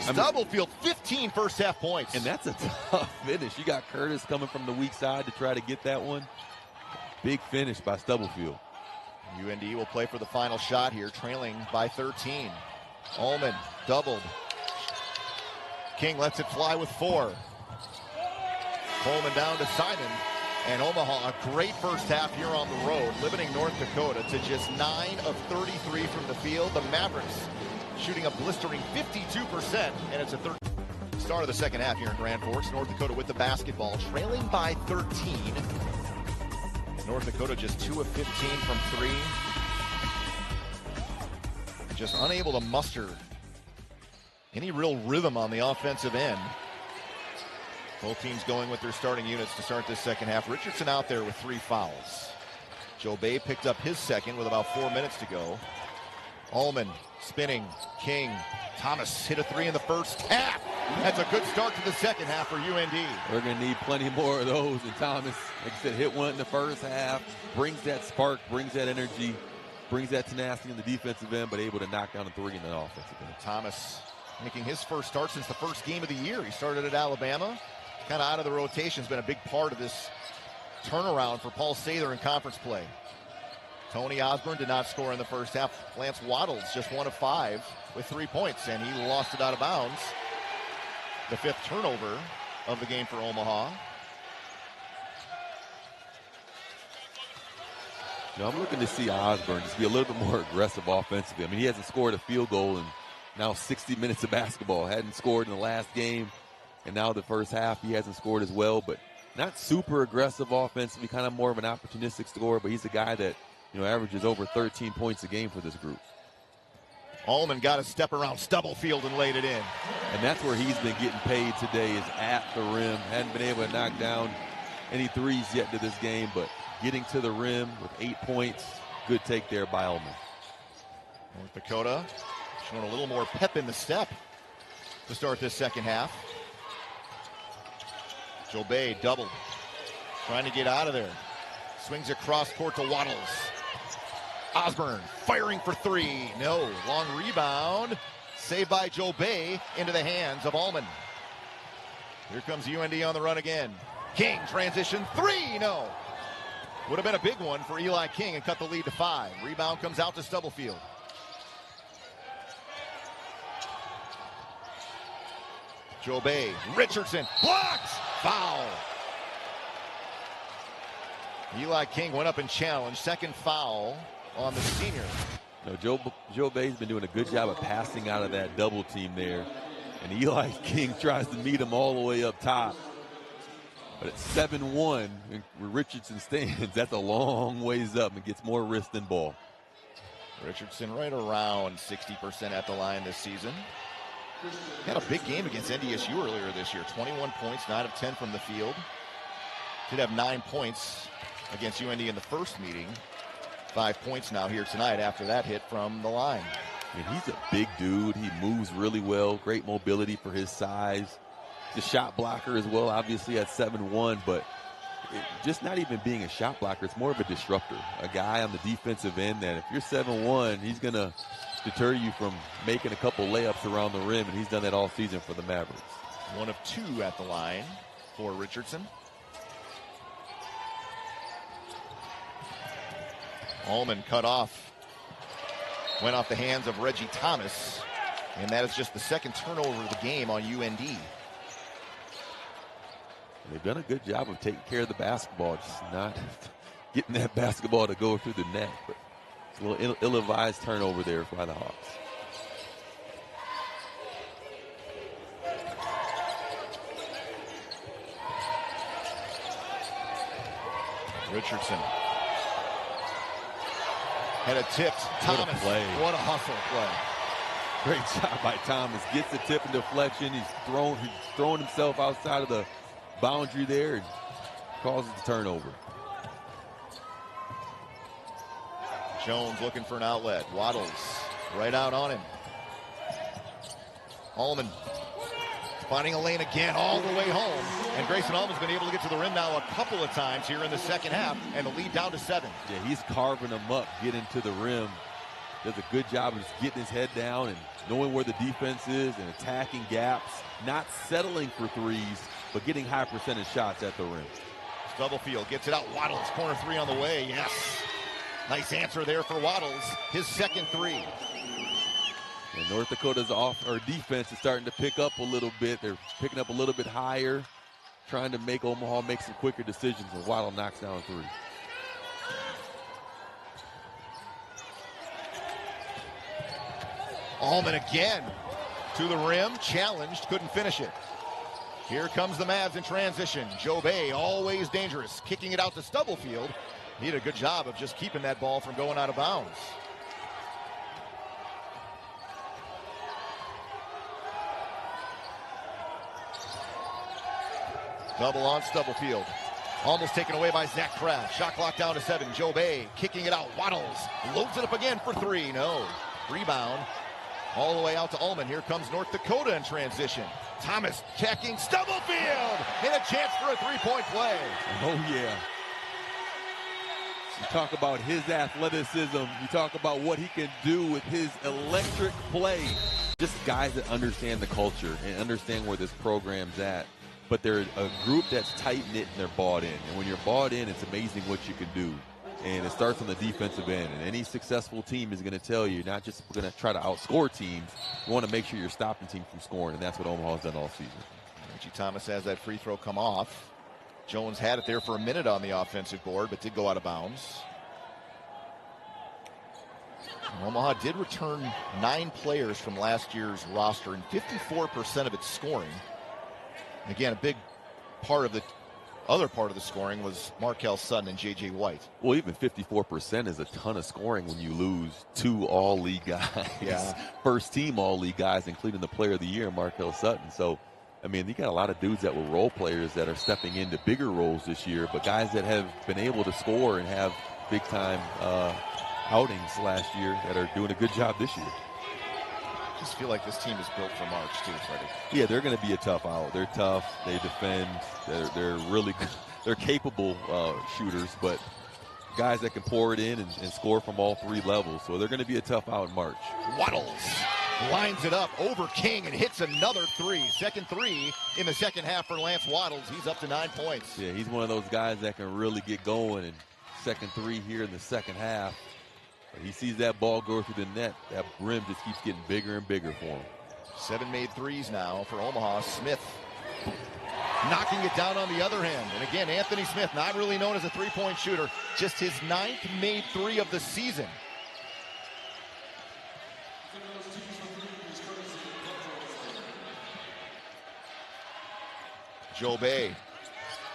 Stubblefield, 15 first half points. And that's a tough finish. You got Curtis coming from the weak side to try to get that one. Big finish by Stubblefield. UND will play for the final shot here, trailing by 13. Ullman doubled. King lets it fly with 4. Coleman down to Simon. And Omaha, a great first half here on the road, limiting North Dakota to just 9 of 33 from the field. The Mavericks shooting a blistering 52%, and it's a start of the second half here in Grand Forks. North Dakota with the basketball, trailing by 13. North Dakota just 2 of 15 from 3. Just unable to muster any real rhythm on the offensive end. Both teams going with their starting units to start this second half. Richardson out there with 3 fouls. Joe Bay picked up his second with about 4 minutes to go. Ullman spinning. King. Thomas hit a 3 in the first half. That's a good start to the second half for UND. We're going to need plenty more of those. And Thomas, like I said, hit one in the first half. Brings that spark, brings that energy, brings that tenacity in the defensive end, but able to knock down a 3 in the offensive end. Thomas making his first start since the first game of the year. He started at Alabama. Kind of out of the rotation, has been a big part of this turnaround for Paul Sather in conference play. Tony Osborne did not score in the first half. Lance Waddles just 1 of 5 with 3 points, and he lost it out of bounds. The 5th turnover of the game for Omaha. I'm looking to see Osborne just be a little bit more aggressive offensively. I mean, he hasn't scored a field goal in now 60 minutes of basketball. Hadn't scored in the last game. And now the first half, he hasn't scored as well, but not super aggressive offensively, kind of more of an opportunistic scorer, but he's a guy that, averages over 13 points a game for this group. Ullman got a step around Stubblefield and laid it in. And that's where he's been getting paid today, is at the rim. Hadn't been able to knock down any threes yet to this game, but getting to the rim with 8 points, good take there by Ullman. North Dakota showing a little more pep in the step to start this second half. Joe Bay doubled, trying to get out of there. Swings across court to Waddles. Osborne firing for 3. No, long rebound. Saved by Joe Bay into the hands of Ullman. Here comes UND on the run again. King, transition three, no. Would have been a big one for Eli King and cut the lead to 5. Rebound comes out to Stubblefield. Joe Bay, Richardson, blocked, foul. Eli King went up and challenged, second foul on the senior. No, Joe Bay's been doing a good job of passing out of that double team there. And Eli King tries to meet him all the way up top. But at 7-1, where Richardson stands, that's a long ways up and gets more wrist than ball. Richardson right around 60% at the line this season. Had a big game against NDSU earlier this year. 21 points, 9 of 10 from the field. Did have 9 points against UND in the first meeting. 5 points now here tonight after that hit from the line. I mean, he's a big dude. He moves really well. Great mobility for his size. The shot blocker as well, obviously at 7-1, but just not even being a shot blocker. It's more of a disruptor. A guy on the defensive end that if you're 7-1, he's going to deter you from making a couple layups around the rim, and he's done that all season for the Mavericks. 1 of 2 at the line for Richardson. Allman cut off. Went off the hands of Reggie Thomas, and that is just the second turnover of the game on UND. They've done a good job of taking care of the basketball, just not getting that basketball to go through the net. But it's a little ill-advised turnover there by the Hawks. Richardson. Had a tip. Thomas. What a play. What a hustle play. Great job by Thomas. Gets the tip and deflection. He's thrown himself outside of the boundary there and causes the turnover. Jones looking for an outlet. Waddles right out on him. Allman finding a lane again all the way home. And Grayson Allman's been able to get to the rim now a couple of times here in the second half, and the lead down to 7. Yeah, he's carving them up, getting to the rim. Does a good job of just getting his head down and knowing where the defense is and attacking gaps, not settling for threes, but getting high percentage shots at the rim. Stubblefield gets it out. Waddles, corner 3 on the way. Yes. Nice answer there for Waddles. His second 3. And North Dakota's defense is starting to pick up a little bit. They're picking up a little bit higher, trying to make Omaha make some quicker decisions, and Waddle knocks down 3. Allman again to the rim, challenged, couldn't finish it. Here comes the Mavs in transition. Joe Bay, always dangerous, kicking it out to Stubblefield. He did a good job of just keeping that ball from going out of bounds. Double on Stubblefield. Almost taken away by Zach Kraft. Shot clock down to 7. Joe Bay kicking it out. Waddles loads it up again for 3. No. Rebound all the way out to Allman. Here comes North Dakota in transition. Thomas checking Stubblefield. And a chance for a 3-point play. Oh, yeah. You talk about his athleticism. You talk about what he can do with his electric play. Just guys that understand the culture and understand where this program's at. But they're a group that's tight-knit and they're bought in. And when you're bought in, it's amazing what you can do. And it starts on the defensive end. And any successful team is going to tell you, not just going to try to outscore teams, you want to make sure you're stopping teams from scoring. And that's what Omaha's done all season. Reggie Thomas has that free throw come off. Jones had it there for a minute on the offensive board, but did go out of bounds. And Omaha did return 9 players from last year's roster and 54% of its scoring. And again, a big part of the other part of the scoring was Markel Sutton and J.J. White. Well, even 54% is a ton of scoring when you lose 2 all-league guys. Yeah. First-team all-league guys, including the player of the year, Markel Sutton. So, I mean, you got a lot of dudes that were role players that are stepping into bigger roles this year, but guys that have been able to score and have big-time outings last year that are doing a good job this year. I just feel like this team is built for March, too, Freddie. Yeah, they're going to be a tough out. They're tough. They defend. They're really they're capable shooters, but guys that can pour it in and score from all 3 levels. So they're going to be a tough out in March. Waddles lines it up over King and hits another three. Second three in the second half for Lance Waddles. He's up to 9 points. Yeah, he's one of those guys that can really get going, and second three here in the second half. He sees that ball go through the net. That rim just keeps getting bigger and bigger for him. 7 made threes now for Omaha. Smith knocking it down on the other hand. And again, Anthony Smith, not really known as a three-point shooter, just his 9th made three of the season. Joe Bay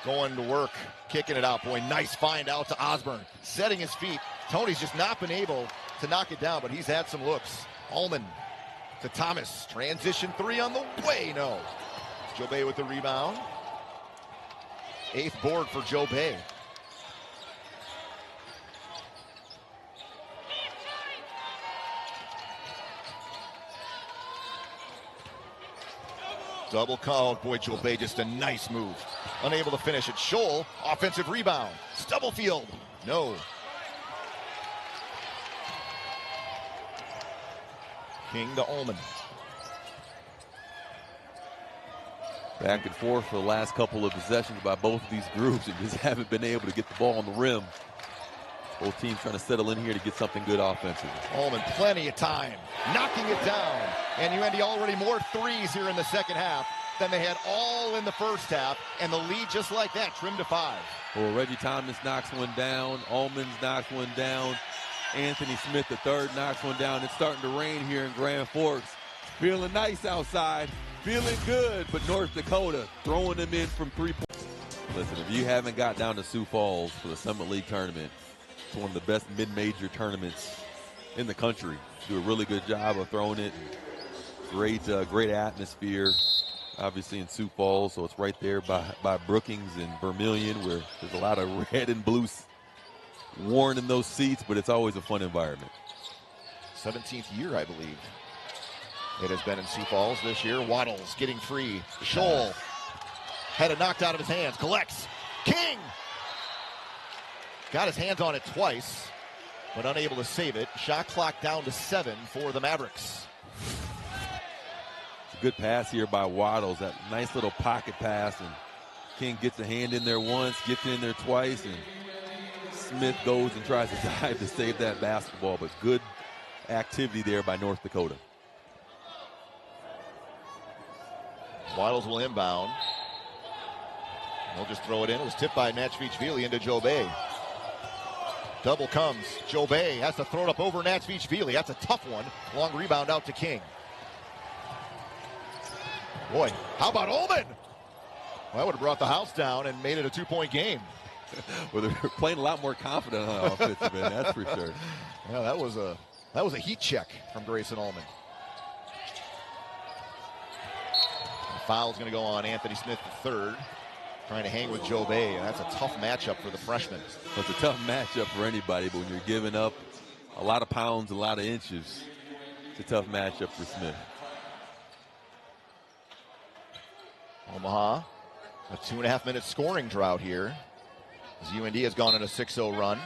going to work, kicking it out. Boy, nice find out to Osborne. Setting his feet. Tony's just not been able to knock it down, but he's had some looks. Allman to Thomas. Transition three on the way. No. Joe Bay with the rebound. 8th board for Joe Bay. Double called. Boy, Joe Bay, just a nice move. Unable to finish it. Scholl, offensive rebound. Stubblefield, no. King to Ullman. Back and forth for the last couple of possessions by both of these groups and just haven't been able to get the ball on the rim. Both teams trying to settle in here to get something good offensively. Ullman, plenty of time, knocking it down. And UND already more threes here in the second half than they had all in the first half. And the lead just like that, trimmed to 5. Well, Reggie Thomas knocks one down. Ullman's knocks one down. Anthony Smith, the third, knocks one down. It's starting to rain here in Grand Forks. Feeling nice outside. Feeling good, but North Dakota throwing them in from 3 points. Listen, if you haven't got down to Sioux Falls for the Summit League tournament, it's one of the best mid-major tournaments in the country. Do a really good job of throwing it. Great atmosphere, obviously in Sioux Falls, so it's right there by Brookings and Vermilion, where there's a lot of red and blue worn in those seats, but it's always a fun environment. 17th year, I believe. It has been in Sioux Falls this year. Waddles getting free. Scholl had it knocked out of his hands. Collects. King got his hands on it twice, but unable to save it. Shot clock down to 7 for the Mavericks. It's a good pass here by Waddles. That nice little pocket pass, and King gets a hand in there once, gets in there twice, and Smith goes and tries to dive to save that basketball, but good activity there by North Dakota. Waddles will inbound. He'll just throw it in. It was tipped by Natsvich-Vili into Joe Bay. Double comes. Joe Bay has to throw it up over Natsvich-Vili. That's a tough one. Long rebound out to King. Boy, how about Ullman? Well, that would have brought the house down and made it a 2-point game. Well, they're playing a lot more confident on offensive end, that's for sure. Yeah, that was a heat check from Grayson Ullman. The foul's going to go on Anthony Smith III, trying to hang with Joe Bay. That's a tough matchup for the freshman. Well, it's a tough matchup for anybody, but when you're giving up a lot of pounds, a lot of inches, it's a tough matchup for Smith. Omaha, a 2.5-minute scoring drought here, as UND has gone on a 6-0 run.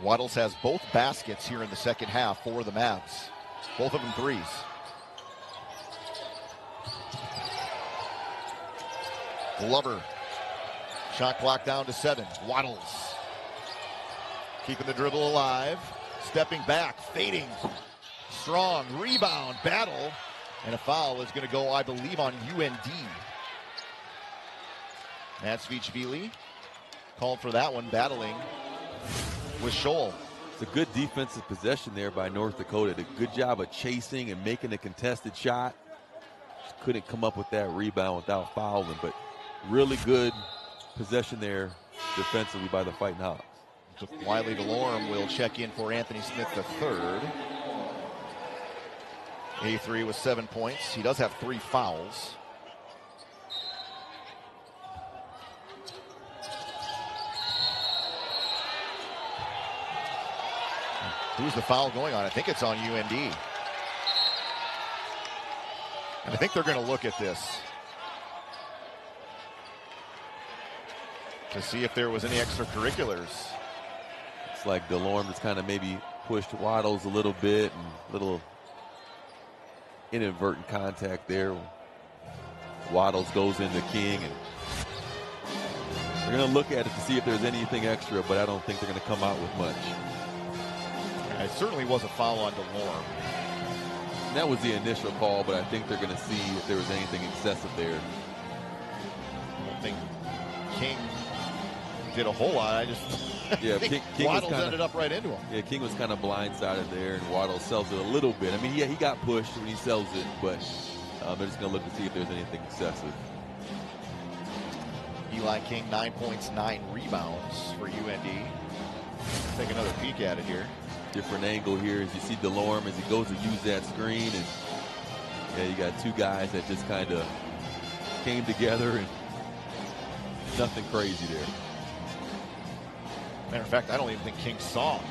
Waddles has both baskets here in the second half for the Mavs. Both of them threes. Glover. Shot clock down to 7. Waddles. Keeping the dribble alive. Stepping back. Fading. Strong. Rebound. Battle. And a foul is going to go, I believe, on UND. Natsvich-Vili called for that one, battling with Scholl. It's a good defensive possession there by North Dakota. Did a good job of chasing and making a contested shot. Just couldn't come up with that rebound without fouling, but really good possession there defensively by the Fighting Hawks. Wiley DeLorme will check in for Anthony Smith III. A3 with 7 points. He does have 3 fouls. Who's the foul going on? I think it's on UND. And I think they're going to look at this to see if there was any extracurriculars. It's like DeLorme is kind of maybe pushed Waddles a little bit, and little inadvertent contact there. Waddles goes into King, and they're going to look at it to see if there's anything extra, but I don't think they're going to come out with much. It certainly was a foul on DeLorme. And that was the initial call, but I think they're going to see if there was anything excessive there. I don't think King did a whole lot. I just think King Waddles ended up right into him. Yeah, King was kind of blindsided there, and Waddles sells it a little bit. I mean, yeah, he got pushed when he sells it, but they're just going to look to see if there's anything excessive. Eli King, 9 points, 9 rebounds for UND. Take another peek at it here. Different angle here as you see DeLorme as he goes to use that screen, and yeah, you got two guys that just kind of came together, and nothing crazy there. Matter of fact, I don't even think King saw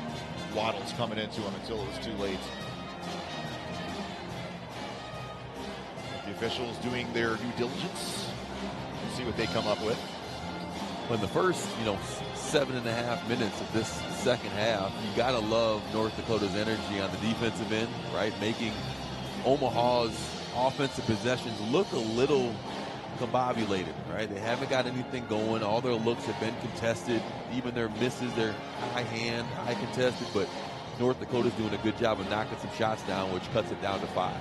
Waddles coming into him until it was too late. The officials doing their due diligence. We'll see what they come up with. But in the first, 7.5 minutes of this second half, you got to love North Dakota's energy on the defensive end, right? Making Omaha's offensive possessions look a little combobulated, right? They haven't got anything going. All their looks have been contested. Even their misses, they're high contested, but North Dakota's doing a good job of knocking some shots down, which cuts it down to 5.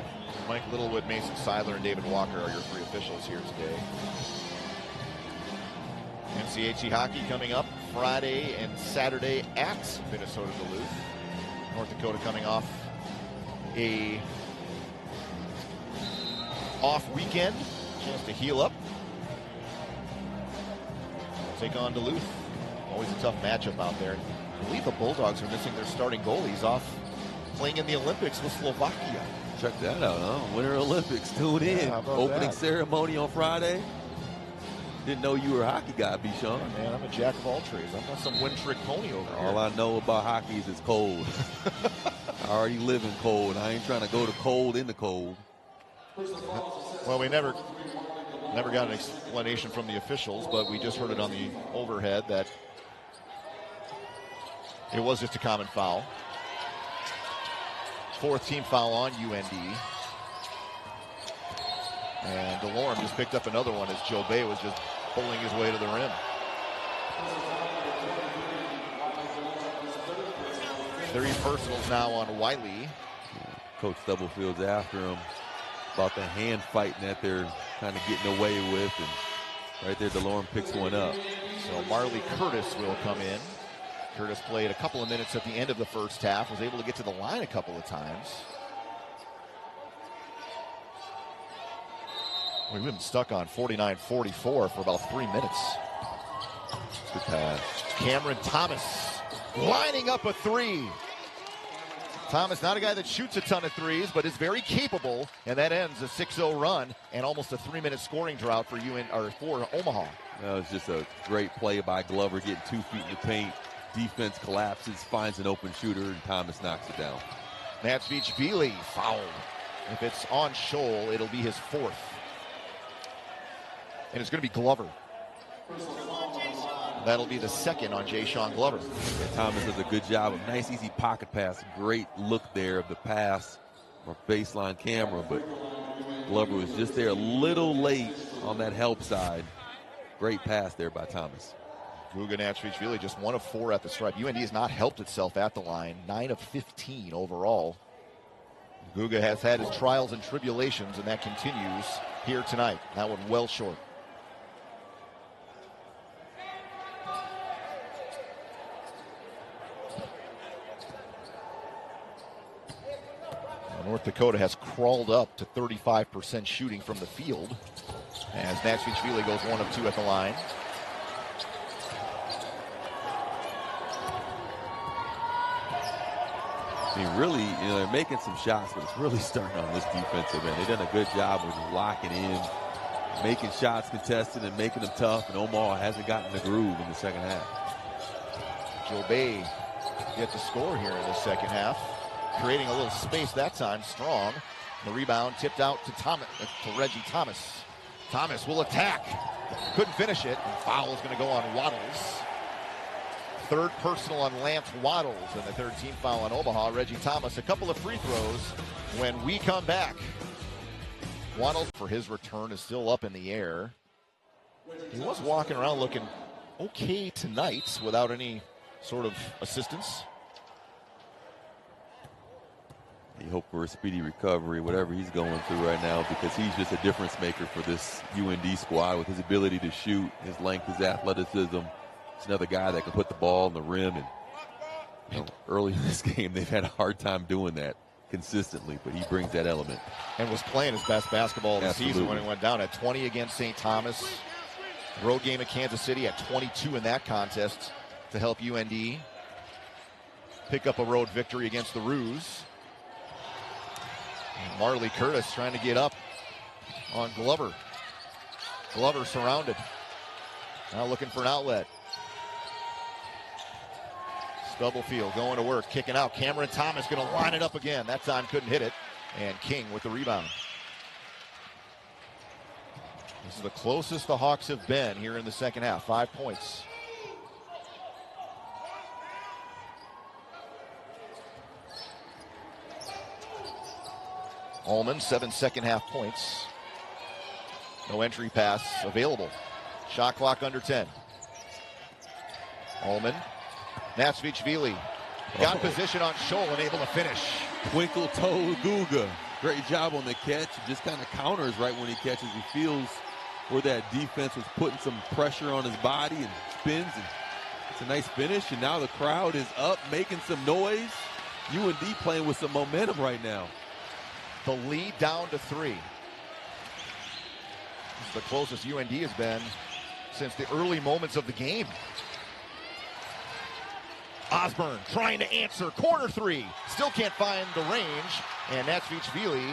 Mike Littlewood, Mason Seidler, and David Walker are your 3 officials here today. NCHC hockey coming up Friday and Saturday at Minnesota Duluth. North Dakota coming off a off weekend, chance to heal up. Take on Duluth. Always a tough matchup out there. I believe the Bulldogs are missing their starting goalies off playing in the Olympics with Slovakia. Check that out, huh? Winter Olympics, tune in. Opening ceremony on Friday. Didn't know you were a hockey guy, Bichon. Man, I'm a jack of all trades. I'm not some win-trick pony over here. All I know about hockey is it's cold. I already live in cold. I ain't trying to go to cold in the cold. Well, we never got an explanation from the officials, but we just heard it on the overhead that it was just a common foul. 4th team foul on UND. And DeLorme just picked up another one as Joe Bay was just pulling his way to the rim. 3 personals now on Wiley. Coach Stubblefield's after him about the hand fighting that they're kind of getting away with. And right there, DeLorme picks one up. So Marley Curtis will come in. Curtis played a couple of minutes at the end of the first half, was able to get to the line a couple of times. We've been stuck on 49-44 for about 3 minutes. Good pass. Cameron Thomas lining up a 3. Thomas, not a guy that shoots a ton of threes, but is very capable, and that ends a 6-0 run and almost a 3-minute scoring drought for for Omaha. That was just a great play by Glover, getting 2 feet in the paint. Defense collapses, finds an open shooter, and Thomas knocks it down. Matvich fouled. If it's on Scholl, it'll be his 4th. And it's going to be Glover. That'll be the 2nd on Jay-Sean Glover. Yeah, Thomas does a good job. A nice, easy pocket pass. Great look there of the pass or baseline camera, but Glover was just there a little late on that help side. Great pass there by Thomas. Guga Natvich just 1 of 4 at the stripe. UND has not helped itself at the line. 9 of 15 overall. Guga has had his trials and tribulations, and that continues here tonight. That one well short. North Dakota has crawled up to 35% shooting from the field as Natvich goes 1 of 2 at the line. I mean, really, they're making some shots, but it's really starting on this defensive end. They've done a good job of locking in, making shots contested and making them tough, and Omaha hasn't gotten the groove in the second half. Joe Bay get the score here in the second half, creating a little space that time. Strong. The rebound tipped out to Reggie Thomas. Thomas will attack. Couldn't finish it. And foul is going to go on Waddles. third personal on Lance Waddles and the third team foul on Omaha. Reggie Thomas, a couple of free throws when we come back. Waddles for his return is still up in the air. He was walking around looking okay tonight without any sort of assistance. You hope for a speedy recovery, whatever he's going through right now, because he's just a difference maker for this UND squad with his ability to shoot, his length, his athleticism. He's another guy that can put the ball on the rim. And early in this game, they've had a hard time doing that consistently, but he brings that element. And was playing his best basketball of the season when he went down at 20 against St. Thomas. Road game at Kansas City at 22 in that contest to help UND pick up a road victory against the Roos. Marley Curtis trying to get up on Glover. Glover surrounded. Now looking for an outlet. Stubblefield going to work, kicking out. Cameron Thomas going to line it up again. That time couldn't hit it. And King with the rebound. This is the closest the Hawks have been here in the second half. 5 points. Ullman, 7 second half points. No entry pass available. Shot clock under 10. Ullman. Natsvich-Vili got position on Scholl and able to finish. Twinkle toe Guga. Great job on the catch. Just kind of counters right when he catches. He feels where that defense was putting some pressure on his body and spins. And it's a nice finish. And now the crowd is up, making some noise. UND playing with some momentum right now. The lead down to 3. This is the closest UND has been since the early moments of the game. Osborne trying to answer. Corner 3. Still can't find the range. And Natsvich-Vili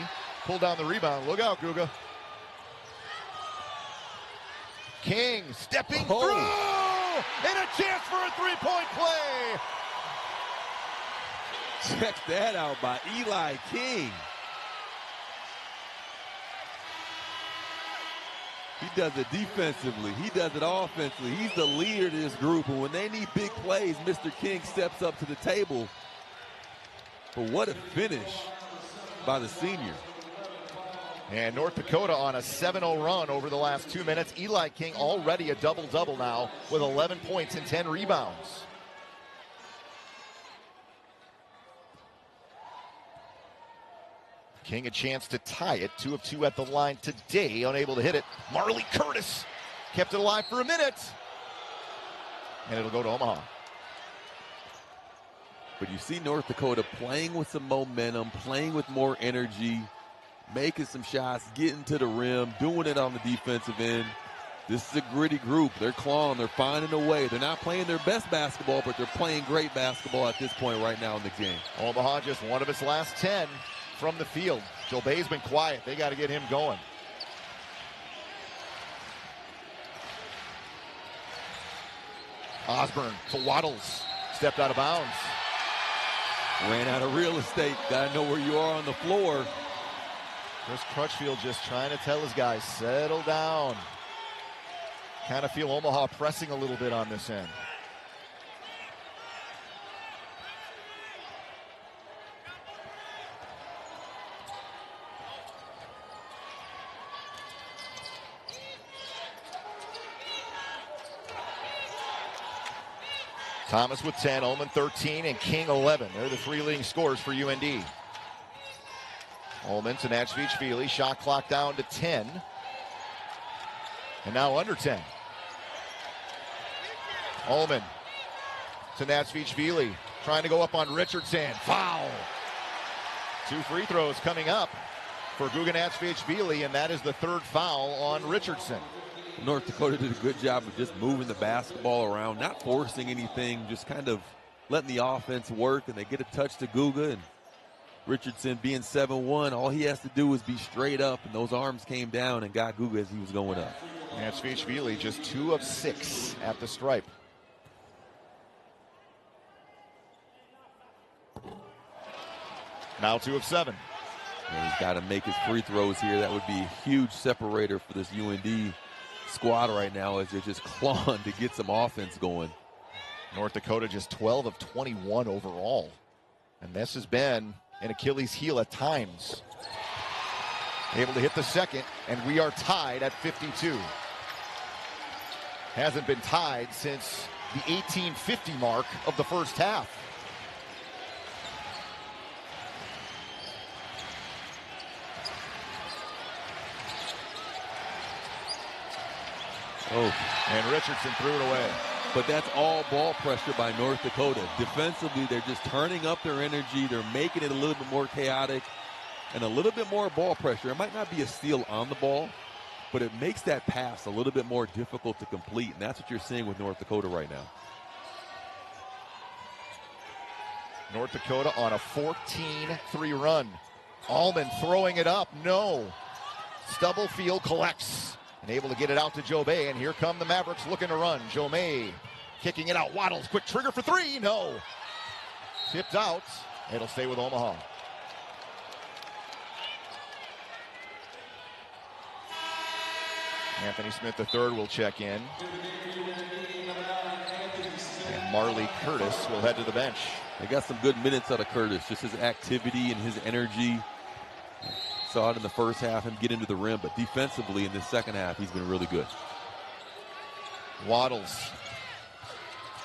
pulled down the rebound. Look out, Guga. King stepping through. And a chance for a three-point play. Check that out by Eli King. He does it defensively. He does it offensively. He's the leader of this group. And when they need big plays, Mr. King steps up to the table. But what a finish by the senior. And North Dakota on a 7-0 run over the last 2 minutes. Eli King already a double-double now with 11 points and 10 rebounds. King a chance to tie it. 2 of 2 at the line today. Unable to hit it. Marley Curtis kept it alive for a minute. And it'll go to Omaha. But you see North Dakota playing with some momentum, playing with more energy, making some shots, getting to the rim, doing it on the defensive end. This is a gritty group. They're clawing. They're finding a way. They're not playing their best basketball, but they're playing great basketball at this point right now in the game. Omaha just one of its last 10 from the field. Jobey's been quiet. They got to get him going. Osborne to Waddles. Stepped out of bounds. Ran out of real estate. Got to know where you are on the floor. Chris Crutchfield just trying to tell his guys, settle down. Kind of feel Omaha pressing a little bit on this end. Thomas with 10, Ullman 13, and King 11. They're the 3 leading scorers for UND. Ullman to Natsvich-Vili. Shot clock down to 10. And now under 10. Ullman to Natsvich-Vili. Trying to go up on Richardson. Foul. 2 free throws coming up for Guga Natsvich-Vili, and that is the 3rd foul on Richardson. North Dakota did a good job of just moving the basketball around, not forcing anything, just kind of letting the offense work, and they get a touch to Guga, and Richardson being 7-1, all he has to do is be straight up, and those arms came down and got Guga as he was going up. Natsvich-Vili just 2 of 6 at the stripe. Now 2 of 7. And he's got to make his free throws here. That would be a huge separator for this UND squad right now as they're just clawing to get some offense going. North Dakota just 12 of 21 overall. And this has been an Achilles heel at times. Able to hit the second, and we are tied at 52. Hasn't been tied since the 1850 mark of the first half. Oh, and Richardson threw it away. But that's all ball pressure by North Dakota. Defensively, they're just turning up their energy. They're making it a little bit more chaotic and a little bit more ball pressure. It might not be a steal on the ball, but it makes that pass a little bit more difficult to complete, and that's what you're seeing with North Dakota right now. North Dakota on a 14-3 run. Allman throwing it up. No. Stubblefield collects and able to get it out to Joe May, and here come the Mavericks looking to run. Joe May kicking it out. Waddles, quick trigger for three. No. Tipped out. It'll stay with Omaha. Anthony Smith III will check in. And Marley Curtis will head to the bench. They got some good minutes out of Curtis, just his activity and his energy. Saw it in the first half, him get into the rim, but defensively in the second half, he's been really good. Waddles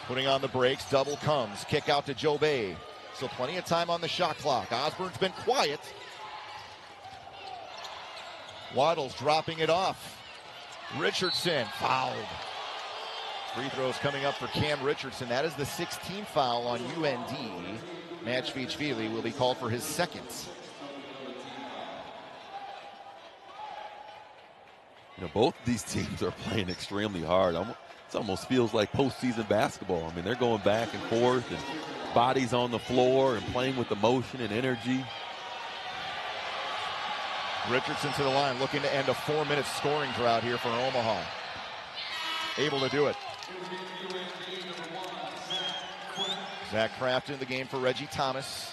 putting on the brakes, double comes, kick out to Joe Bay. So plenty of time on the shot clock. Osborne's been quiet. Waddles dropping it off. Richardson fouled. Free throws coming up for Cam Richardson. That is the 16th foul on UND. Matchbeachvili will be called for his second. You know, both of these teams are playing extremely hard. It almost feels like postseason basketball. I mean, they're going back and forth and bodies on the floor and playing with emotion and energy. Richardson to the line, looking to end a 4-minute scoring drought here for Omaha. Able to do it. Zach Kraft in the game for Reggie Thomas.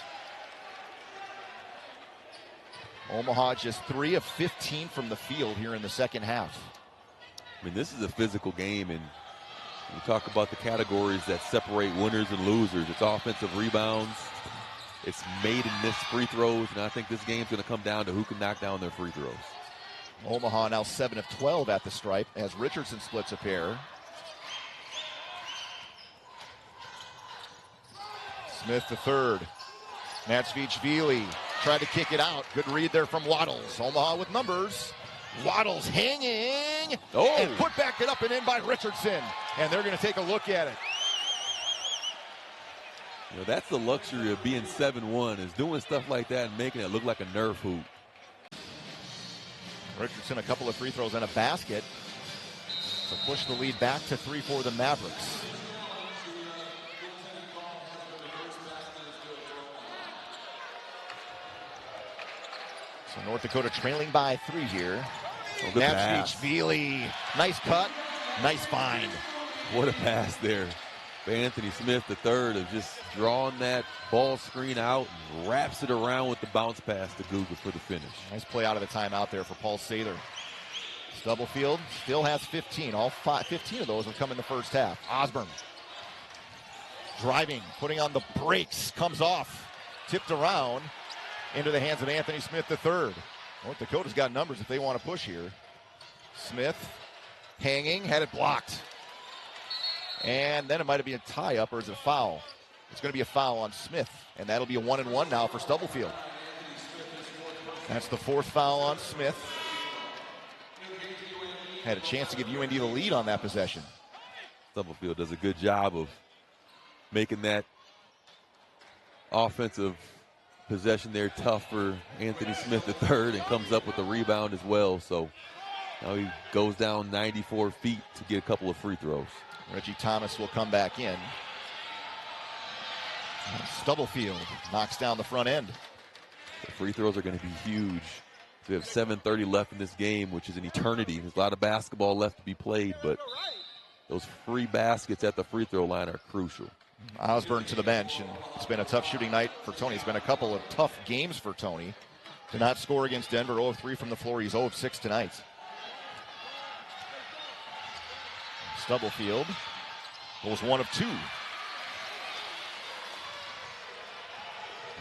Omaha just 3 of 15 from the field here in the second half. I mean, this is a physical game, and you talk about the categories that separate winners and losers. It's offensive rebounds, it's made and missed free throws, and I think this game's going to come down to who can knock down their free throws. Omaha now 7 of 12 at the stripe as Richardson splits a pair. Smith the third. Matchbeachvili tried to kick it out. Good read there from Waddles. Omaha with numbers. Waddles hanging. Oh. And put back it up and in by Richardson. And they're going to take a look at it. You know, that's the luxury of being 7-1, is doing stuff like that and making it look like a Nerf hoop. Richardson a couple of free throws and a basket to push the lead back to 3 for the Mavericks. So North Dakota trailing by 3 here. Matchbeachvili, nice cut, nice find. What a pass there. Anthony Smith III of just drawing that ball screen out and wraps it around with the bounce pass to Guga for the finish. Nice play out of the timeout there for Paul Sather. Stubblefield still has 15. All 15 of those have come in the first half. Osborne driving, putting on the brakes, comes off, tipped around into the hands of Anthony Smith III. North Dakota's got numbers if they want to push here. Smith hanging, had it blocked. And then it might be a tie-up, or is it a foul? It's going to be a foul on Smith, and that'll be a 1-and-1 now for Stubblefield. That's the 4th foul on Smith. Had a chance to give UND the lead on that possession. Stubblefield does a good job of making that offensive possession there tough for Anthony Smith III, and comes up with the rebound as well. So now he goes down 94 feet to get a couple of free throws. Reggie Thomas will come back in. And Stubblefield knocks down the front end. The free throws are going to be huge. We have 7:30 left in this game, which is an eternity. There's a lot of basketball left to be played, but those free baskets at the free throw line are crucial. Osborne to the bench, and it's been a tough shooting night for Tony. It's been a couple of tough games for Tony. Did not score against Denver, 0 of 3 from the floor. He's 0 of 6 tonight. Stubblefield goes 1 of 2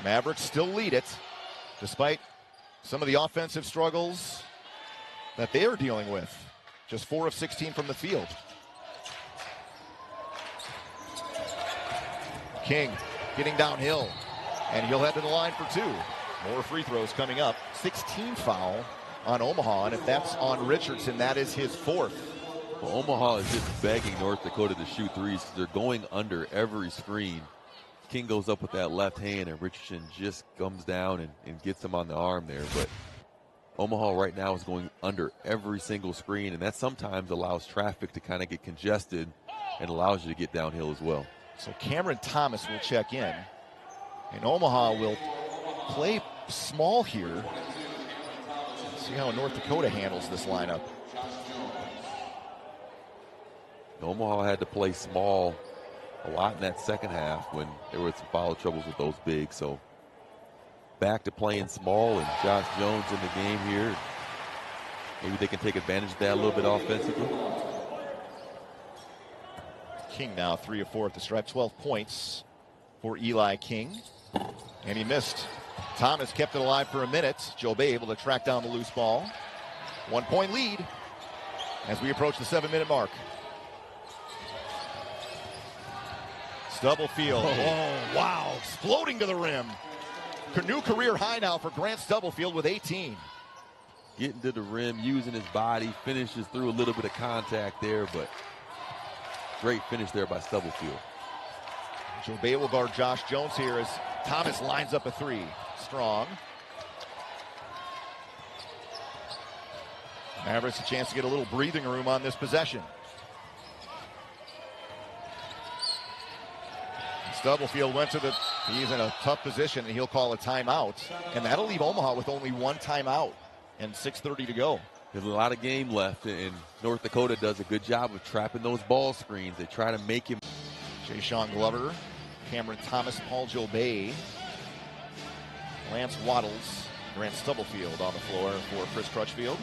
Mavericks still lead it, despite some of the offensive struggles that they are dealing with. Just 4 of 16 from the field. King getting downhill, and he'll head to the line for 2. More free throws coming up. 16 foul on Omaha, and if that's on Richardson, that is his 4th. Well, Omaha is just begging North Dakota to shoot threes. They're going under every screen. King goes up with that left hand, and Richardson just comes down and gets him on the arm there. But Omaha right now is going under every single screen, and that sometimes allows traffic to kind of get congested and allows you to get downhill as well. So Cameron Thomas will check in, and Omaha will play small here. See how North Dakota handles this lineup. Omaha had to play small a lot in that second half when there were some foul troubles with those bigs. So back to playing small, and Josh Jones in the game here. Maybe they can take advantage of that a little bit offensively. King now 3 of 4 at the stripe, 12 points for Eli King. And he missed. Thomas kept it alive for a minute. Jobe able to track down the loose ball. 1-point lead as we approach the 7-minute mark. Stubblefield. Oh, wow. Exploding to the rim. New career high now for Grant Stubblefield with 18. Getting to the rim, using his body, finishes through a little bit of contact there, but great finish there by Stubblefield. Jobe will guard Josh Jones here as Thomas lines up a 3. Strong. Mavericks a chance to get a little breathing room on this possession. Stubblefield went to he's in a tough position, and he'll call a timeout. And that'll leave Omaha with only 1 timeout and 6:30 to go. There's a lot of game left, and North Dakota does a good job of trapping those ball screens. They try to make him. Jay-Sean Glover, Cameron Thomas, Paul Jobe, Lance Waddles, Grant Stubblefield on the floor for Chris Crutchfield.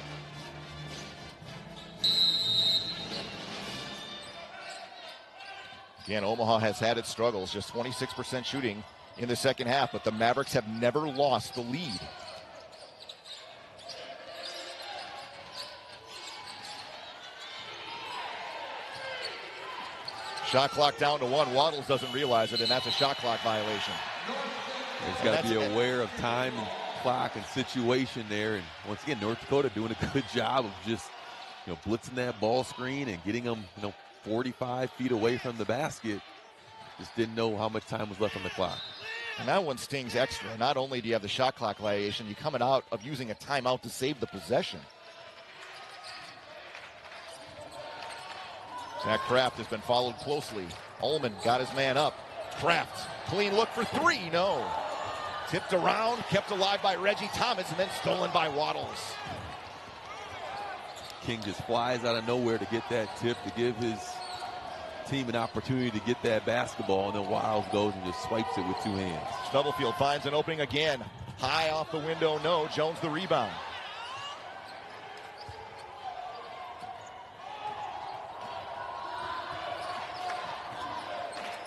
Again, Omaha has had its struggles, just 26% shooting in the second half, but the Mavericks have never lost the lead. Shot clock down to 1. Waddles doesn't realize it, and that's a shot clock violation. He's got to be aware of time and clock and situation there. And once again, North Dakota doing a good job of just, blitzing that ball screen and getting them, 45 feet away from the basket. Just didn't know how much time was left on the clock. And that one stings extra. Not only do you have the shot clock violation, you're coming out of using a timeout to save the possession. Zach Kraft has been followed closely. Ullman got his man up. Kraft, clean look for 3, no. Tipped around, kept alive by Reggie Thomas, and then stolen by Waddles. King just flies out of nowhere to get that tip, to give his team an opportunity to get that basketball, and then Waddles goes and just swipes it with 2 hands. Stubblefield finds an opening again. High off the window, no. Jones the rebound.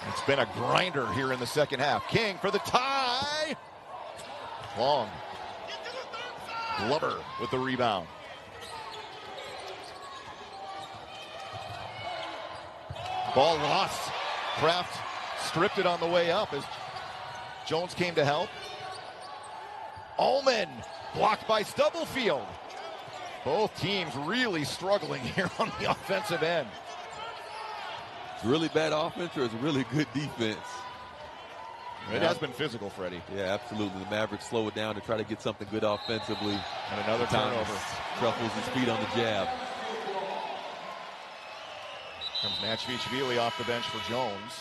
It's been a grinder here in the second half. King for the tie. Long. Glover with the rebound. Ball lost. Kraft stripped it on the way up as Jones came to help. Ullman blocked by Stubblefield. Both teams really struggling here on the offensive end. It's really bad offense or it's really good defense? It has been physical, Freddie. Yeah, absolutely. The Mavericks slow it down to try to get something good offensively. And another turnover. Truffles his feet on the jab. Comes Natchvishvili off the bench for Jones.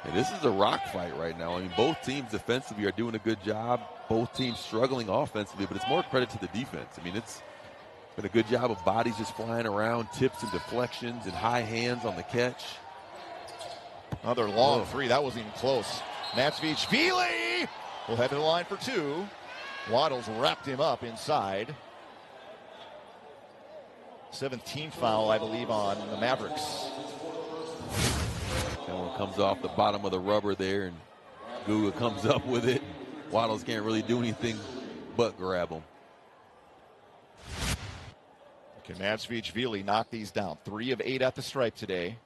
And this is a rock fight right now. I mean, both teams defensively are doing a good job. Both teams struggling offensively, but it's more credit to the defense. I mean, it's been a good job of bodies just flying around, tips and deflections and high hands on the catch. Another long 3. That wasn't even close. Natchvishvili will head to the line for 2. Waddles wrapped him up inside. 17th foul, I believe, on the Mavericks. That one comes off the bottom of the rubber there, and Guga comes up with it. Waddles can't really do anything but grab him. Can Matsvich-Vili knock these down? 3 of 8 at the stripe today.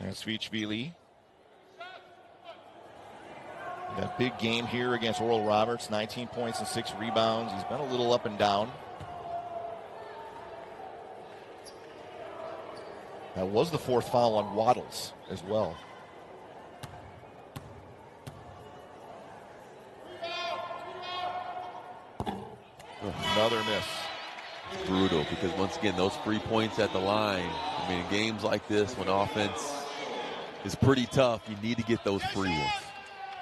Matsvich-Vili. That big game here against Oral Roberts. 19 points and 6 rebounds. He's been a little up and down. That was the 4th foul on Waddles as well. Another miss. Brutal, because once again, those free points at the line, I mean, in games like this, when offense is pretty tough, you need to get those free ones.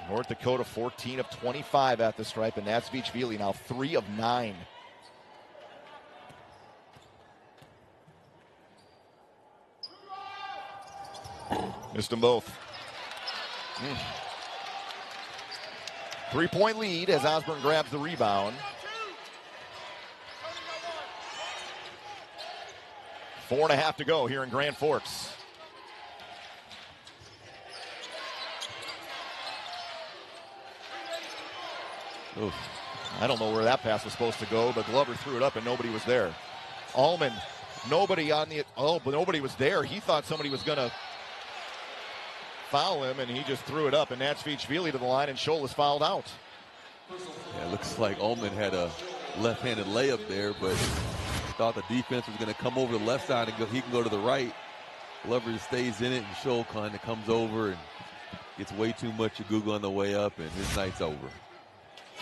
North Dakota 14 of 25 at the stripe, and Matsvich-Vili now 3 of 9. Missed them both. 3-point lead as Osborne grabs the rebound. 4.5 to go here in Grand Forks. Oof. I don't know where that pass was supposed to go, but Glover threw it up and nobody was there. Allman, nobody was there. He thought somebody was going to foul him, and he just threw it up, and Matsvich-Vili to the line, and Scholl is fouled out. Yeah, it looks like Allman had a left-handed layup there, but thought the defense was going to come over the left side and he can go to the right. Glover stays in it, and Scholl kind of comes over and gets way too much of Google on the way up, and his night's over.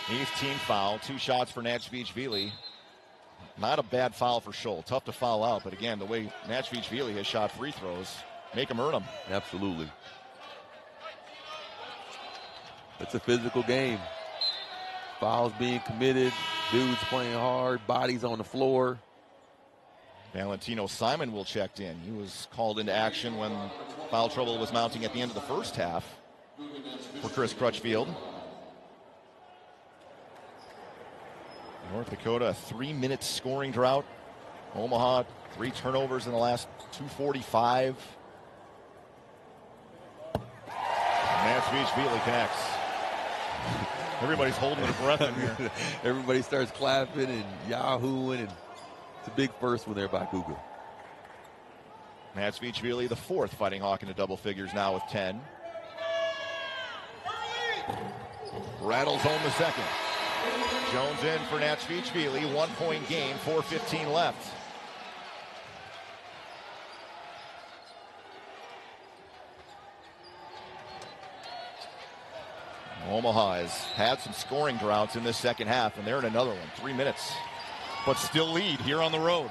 8th team foul, 2 shots for Matsvich-Vili. Not a bad foul for Scholl. Tough to foul out, but again, the way Matsvich-Vili has shot free throws, make him earn them. Absolutely. It's a physical game. Fouls being committed, dudes playing hard, bodies on the floor. Valentino Simon will check in. He was called into action when foul trouble was mounting at the end of the first half for Chris Crutchfield. North Dakota, a 3-minute scoring drought. Omaha, 3 turnovers in the last 2:45. Matsvich-Vili connects. Everybody's holding their breath in here. Everybody starts clapping and yahooing, and it's a big first one there by Guga. Matsvich-Vili, the 4th Fighting Hawk into double figures now with 10. Rattles home the 2nd. Jones in for Matsvich-Vili, 1-point game, 4:15 left. Omaha has had some scoring droughts in this second half, and they're in another one. 3 minutes, but still lead here on the road.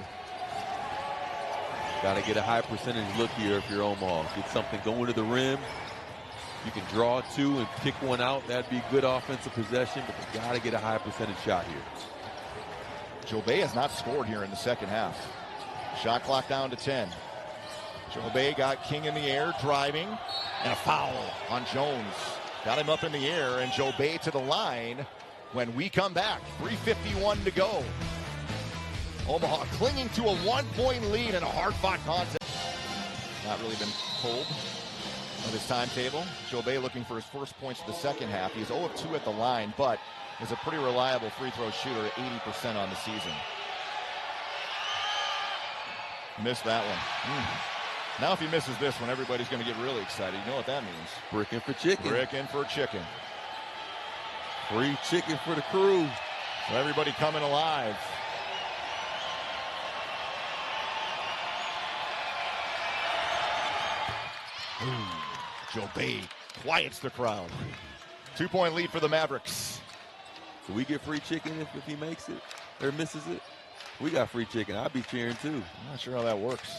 Got to get a high percentage look here if you're Omaha. Get something going to the rim. You can draw 2 and kick one out. That'd be good offensive possession, but you got to get a high percentage shot here. Jobay has not scored here in the second half. Shot clock down to 10. Jobay got King in the air, driving, and a foul on Jones. Got him up in the air, and Jobay to the line when we come back. 3:51 to go. Omaha clinging to a 1-point lead in a hard-fought contest. Not really been pulled of his timetable. Jobay looking for his first points of the second half. He's 0 of 2 at the line, but is a pretty reliable free throw shooter at 80% on the season. Missed that one. Now if he misses this one, everybody's going to get really excited. You know what that means. Bricking for chicken. Bricking for chicken. Free chicken for the crew. So everybody coming alive. Jobay quiets the crowd. 2-point lead for the Mavericks. So we get free chicken if he makes it or misses it? We got free chicken. I'd be cheering too. I'm not sure how that works.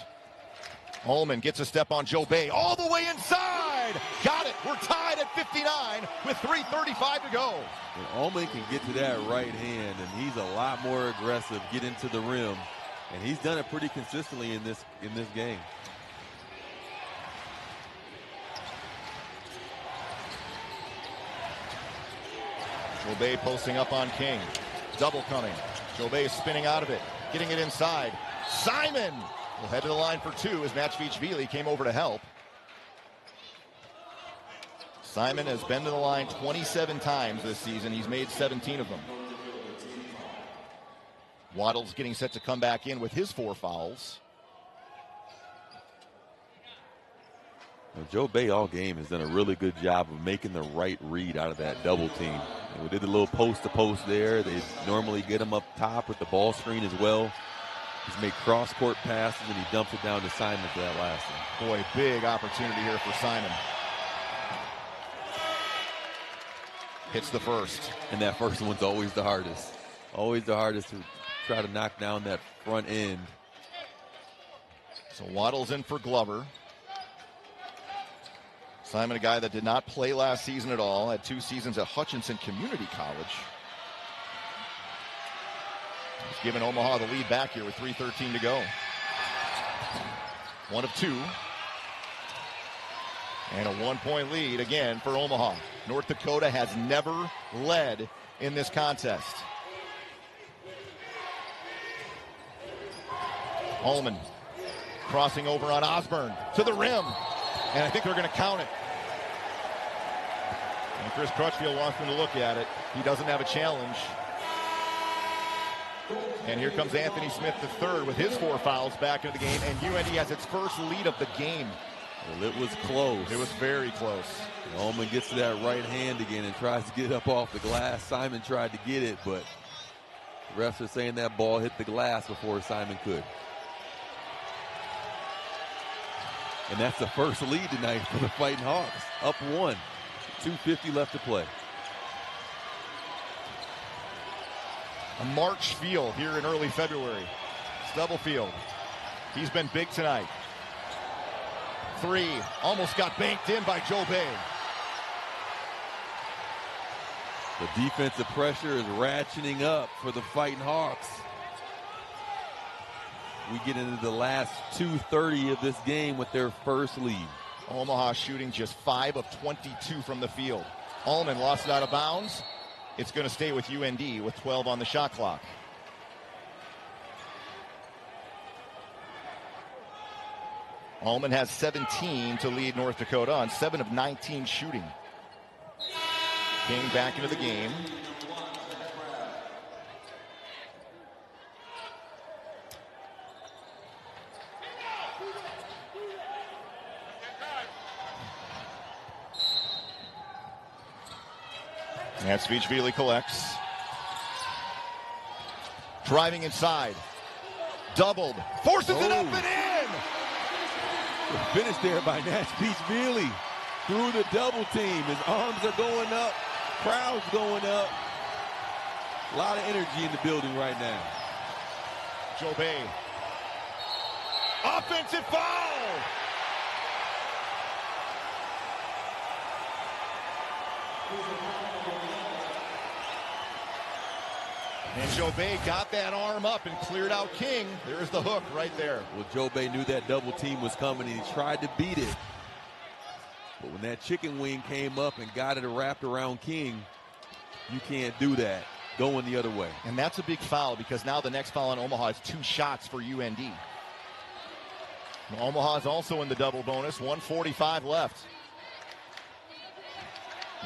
Ullman gets a step on Jobay all the way inside. Got it. We're tied at 59 with 3:35 to go. And Ullman can get to that right hand, and he's a lot more aggressive, get into the rim, and he's done it pretty consistently in this game. Jobay posting up on King. Double coming. Jobay is spinning out of it, getting it inside. Simon will head to the line for two as Matchvili came over to help. Simon has been to the line 27 times this season. He's made 17 of them. Waddle's getting set to come back in with his 4 fouls. Well, Jobay all game has done a really good job of making the right read out of that double team. And we did a little post-to-post there. They normally get him up top with the ball screen as well. He's made cross-court passes, and he dumps it down to Simon for that last one. Boy, big opportunity here for Simon. Hits the first. And that first one's always the hardest. Always the hardest to try to knock down that front end. So Waddle's in for Glover. Simon, a guy that did not play last season at all, had 2 seasons at Hutchinson Community College. He's given Omaha the lead back here with 3:13 to go. 1 of 2. And a 1-point lead again for Omaha. North Dakota has never led in this contest. Ullman crossing over on Osborne to the rim. And I think they're going to count it. And Chris Crutchfield wants them to look at it. He doesn't have a challenge. And here comes Anthony Smith III with his 4 fouls back into the game. And UND has its first lead of the game. Well, it was close. It was very close. Ullman gets to that right hand again and tries to get it up off the glass. Simon tried to get it, but the refs are saying that ball hit the glass before Simon could. And that's the first lead tonight for the Fighting Hawks. Up 1. 2:50 left to play. A March field here in early February. Stubblefield. He's been big tonight. 3. Almost got banked in by Jobay. The defensive pressure is ratcheting up for the Fighting Hawks. We get into the last 2:30 of this game with their first lead. Omaha shooting just 5 of 22 from the field. Ullman lost it out of bounds. It's going to stay with UND with 12 on the shot clock. Ullman has 17 to lead North Dakota on 7 of 19 shooting. King back into the game. Matchvili collects. Driving inside. Doubled. Forces it up and in! The finish there by Matchvili. Through the double team. His arms are going up. Crowd's going up. A lot of energy in the building right now. Jobay. Offensive foul! And Jobay got that arm up and cleared out King. There's the hook right there. Well, Jobay knew that double team was coming, and he tried to beat it. But when that chicken wing came up and got it wrapped around King, you can't do that. Going the other way. And that's a big foul because now the next foul on Omaha is 2 shots for UND. Omaha is also in the double bonus. 1:45 left.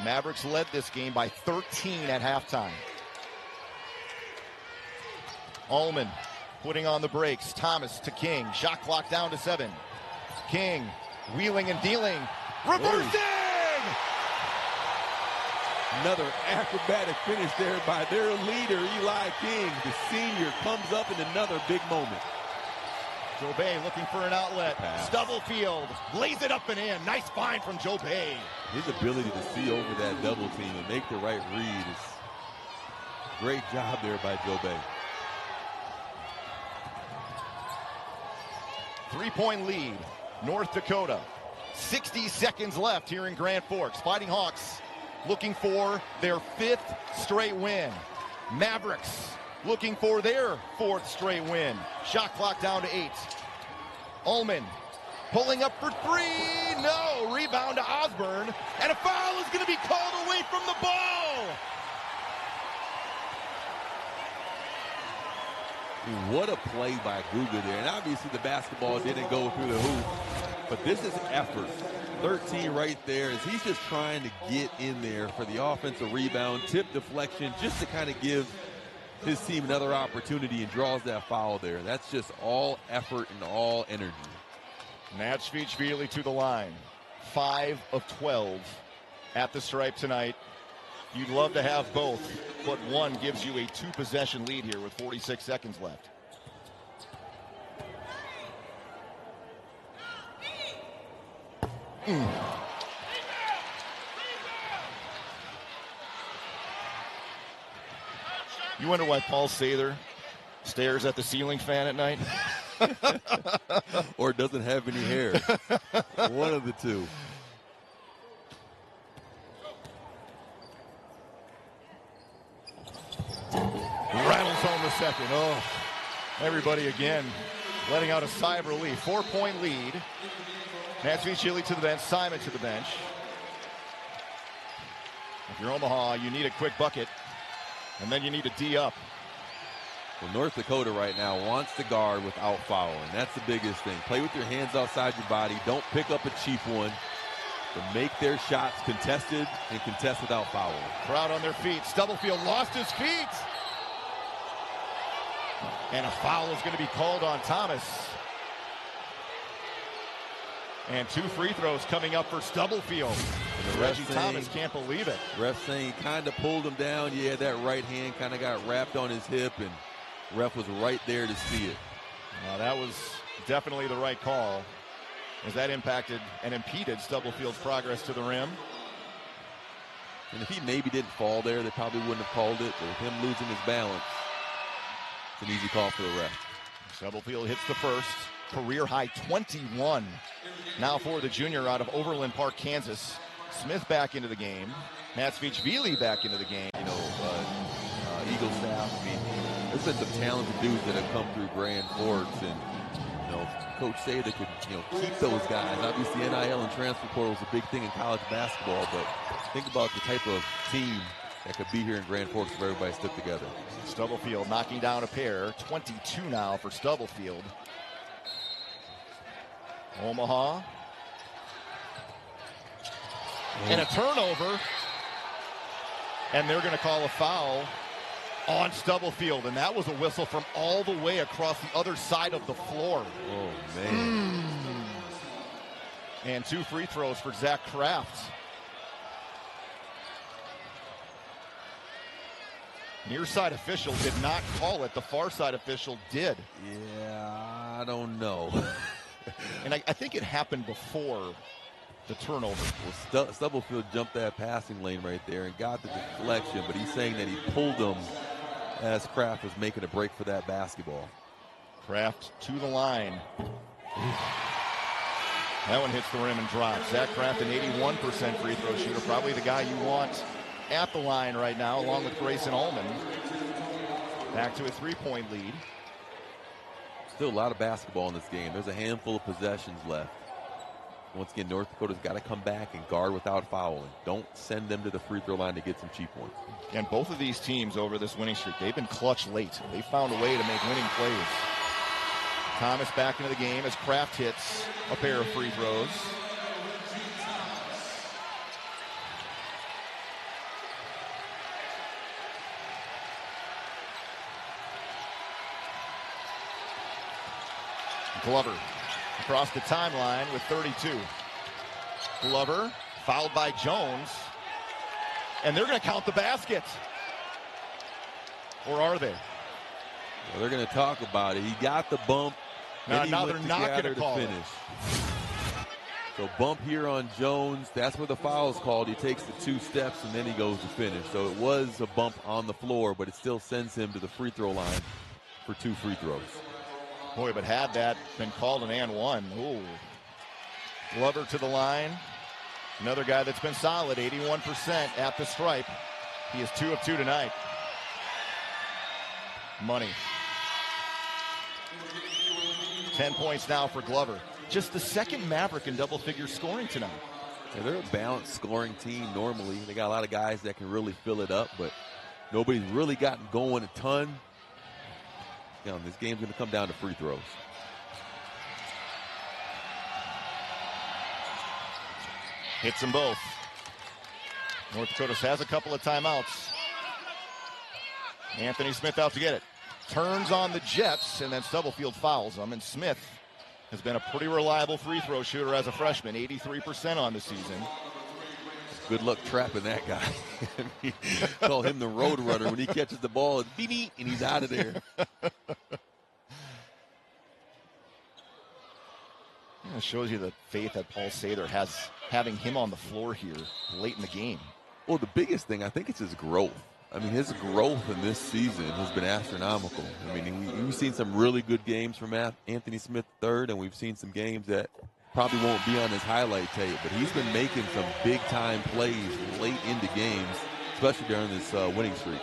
Mavericks led this game by 13 at halftime. Ullman putting on the brakes. Thomas to King. Shot clock down to 7. King wheeling and dealing. Reversing! Another acrobatic finish there by their leader, Eli King. The senior comes up in another big moment. Jobay looking for an outlet. Pass. Stubblefield lays it up and in. Nice find from Jobay. His ability to see over that double team and make the right read is great job there by Jobay. 3-point lead, North Dakota. 60 seconds left here in Grand Forks. Fighting Hawks looking for their 5th straight win. Mavericks looking for their 4th straight win. Shot clock down to 8. Ullman pulling up for 3. No. Rebound to Osborne. And a foul is going to be called away from the ball. What a play by Guga there. And obviously the basketball didn't go through the hoop, but this is effort. 13 right there as he's just trying to get in there for the offensive rebound, tip deflection, just to kind of give his team another opportunity, and draws that foul there. That's just all effort and all energy. Nashvili to the line. 5 of 12 at the stripe tonight. You'd love to have both, but one gives you a 2-possession lead here with 46 seconds left. You wonder why Paul Sather stares at the ceiling fan at night? Or doesn't have any hair. One of the two. Rattles home the second. Oh, everybody again letting out a sigh of relief. 4-point lead. Nashvili to the bench, Simon to the bench. If you're Omaha, you need a quick bucket, and then you need to D up. Well, North Dakota right now wants to guard without fouling. That's the biggest thing. Play with your hands outside your body. Don't pick up a cheap one. But make their shots contested and contest without fouling. Crowd on their feet. Stubblefield lost his feet. And a foul is going to be called on Thomas. And 2 free throws coming up for Stubblefield. And Reggie Thomas can't believe it. Ref saying kind of pulled him down. Yeah, that right hand kind of got wrapped on his hip, and ref was right there to see it. Now that was definitely the right call, as that impacted and impeded Stubblefield's progress to the rim. And if he maybe didn't fall there, they probably wouldn't have called it. But with him losing his balance, it's an easy call for the ref. Stubblefield hits the first. Career high 21. Now for the junior out of Overland Park, Kansas. Smith back into the game. Nashvili back into the game. You know, Eagle staff, I mean, there's been some talented dudes that have come through Grand Forks, and you know, Coach say they could, you know, keep those guys. Obviously, NIL and transfer portal is a big thing in college basketball, but think about the type of team that could be here in Grand Forks if everybody stuck together. Stubblefield knocking down a pair. 22 now for Stubblefield. Omaha. And a turnover. And they're going to call a foul on Stubblefield. And that was a whistle from all the way across the other side of the floor. Oh, man. And 2 free throws for Zach Kraft. Near side official did not call it. The far side official did. Yeah, I don't know. And I think it happened before the turnover. Well, Stubblefield jumped that passing lane right there and got the deflection, but he's saying that he pulled him as Kraft was making a break for that basketball. Kraft to the line. That one hits the rim and drops. Zach Kraft, an 81% free throw shooter, probably the guy you want at the line right now, along with Grayson Allman. Back to a 3-point lead. Still a lot of basketball in this game. There's a handful of possessions left. Once again, North Dakota's got to come back and guard without fouling. Don't send them to the free throw line to get some cheap ones. And both of these teams over this winning streak, they've been clutch late. They found a way to make winning plays. Thomas back into the game as Kraft hits a pair of free throws. Glover across the timeline with 32. Glover fouled by Jones. And they're going to count the basket. Or are they? Well, they're going to talk about it. He got the bump. Now they're not going to call finish. So bump here on Jones. That's where the foul is called. He takes the 2 steps and then he goes to finish. So it was a bump on the floor, but it still sends him to the free throw line for 2 free throws. Boy, but had that been called an and one. Ooh. Glover to the line. Another guy that's been solid, 81% at the stripe. He is 2 of 2 tonight. Money. 10 points now for Glover. Just the second Maverick in double-figure scoring tonight. Yeah, they're a balanced scoring team normally. They got a lot of guys that can really fill it up, but nobody's really gotten going a ton. This game's going to come down to free throws. Hits them both. North Dakota has a couple of timeouts. Anthony Smith out to get it. Turns on the Jets, and then Stubblefield fouls them. And Smith has been a pretty reliable free throw shooter as a freshman, 83% on the season. Good luck trapping that guy. Call him the road runner. When he catches the ball, it's beep, and he's out of there. It shows you the faith that Paul Sather has having him on the floor here late in the game. Well, the biggest thing, I think it's his growth. I mean, his growth in this season has been astronomical. I mean, we've seen some really good games from Anthony Smith III, and we've seen some games that probably won't be on his highlight tape, but he's been making some big-time plays late into games, especially during this winning streak.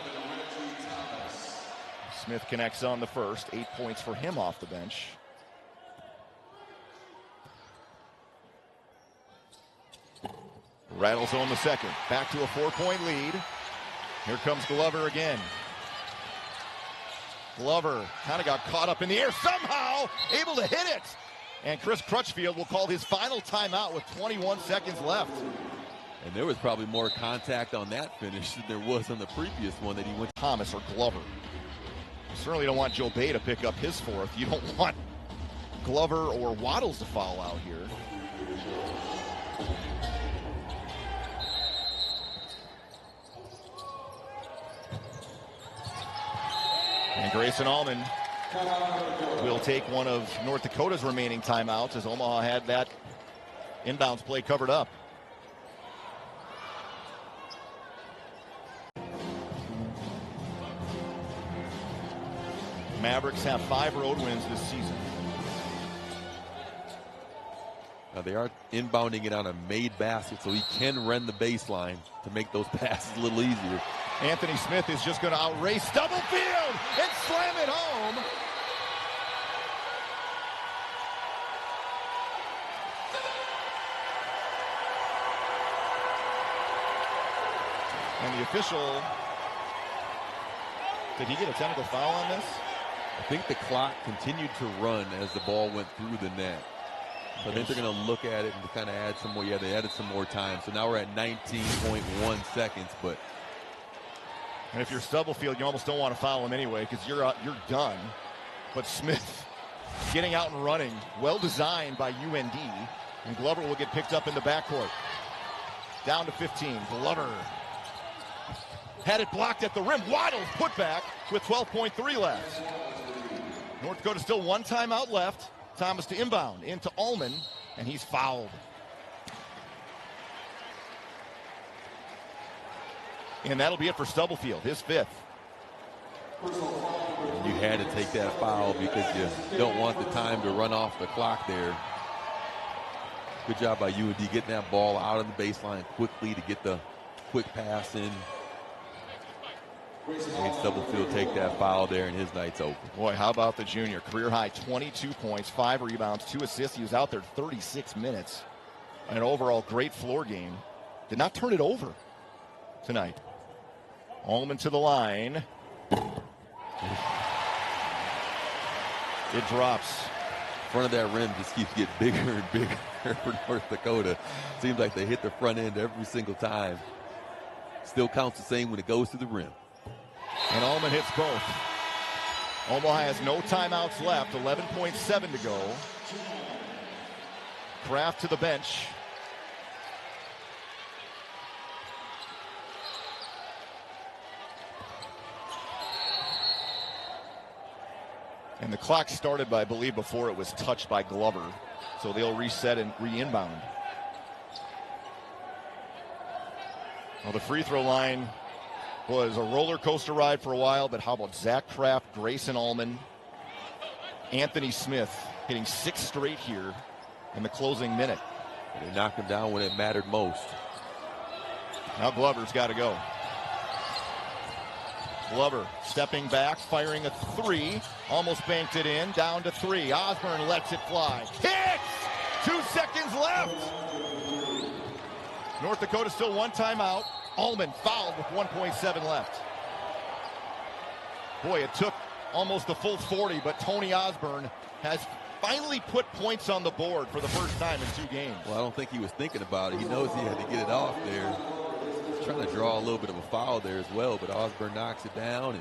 Smith connects on the first. 8 points for him off the bench. Rattles on the second. Back to a 4-point lead. Here comes Glover again. Glover kind of got caught up in the air, somehow able to hit it. And Chris Crutchfield will call his final timeout with 21 seconds left. And there was probably more contact on that finish than there was on the previous one that he went. Thomas or Glover. You certainly don't want Joe Bay to pick up his fourth. You don't want Glover or Waddles to foul out here. And Grayson Allman will take one of North Dakota's remaining timeouts as Omaha had that inbounds play covered up. Mavericks have 5 road wins this season. Now they are inbounding it on a made basket, so he can run the baseline to make those passes a little easier. Anthony Smith is just going to outrace Stubblefield and slam it home. And the official, did he get a technical foul on this? I think the clock continued to run as the ball went through the net. So I think they're going to look at it and kind of add some more. Yeah, they added some more time. So now we're at 19.1 seconds. But and if you're Stubblefield, you almost don't want to foul him anyway because you're done. But Smith getting out and running, well designed by UND. And Glover will get picked up in the backcourt. Down to 15. Glover had it blocked at the rim. Waddles put back with 12.3 left. North Dakota still 1 timeout left. Thomas to inbound into Allman, and he's fouled. And that'll be it for Stubblefield, his 5th. You had to take that foul because you don't want the time to run off the clock there. Good job by UND getting that ball out of the baseline quickly to get the quick pass in. Made Stubblefield take that foul there, and his night's over. Boy, how about the junior? Career high 22 points, 5 rebounds, 2 assists. He was out there 36 minutes. And an overall great floor game. Did not turn it over tonight. Allman to the line. It drops. Front of that rim just keeps getting bigger and bigger for North Dakota. Seems like they hit the front end every single time. Still counts the same when it goes to the rim. And Allman hits both. Omaha has no timeouts left, 11.7 to go. Kraft to the bench. And the clock started, I believe, before it was touched by Glover. So they'll reset and re-inbound. Well, the free throw line was a roller coaster ride for a while, but how about Zach Kraft, Grayson Allman, Anthony Smith hitting 6 straight here in the closing minute. They knocked him down when it mattered most. Now Glover's got to go. Glover stepping back, firing a 3, almost banked it in, down to 3. Osborne lets it fly. Hits! 2 seconds left. North Dakota still 1 timeout. Allman fouled with 1.7 left. Boy, it took almost the full 40, but Tony Osborne has finally put points on the board for the first time in 2 games. Well, I don't think he was thinking about it. He knows he had to get it off there. He's trying to draw a little bit of a foul there as well, but Osborne knocks it down,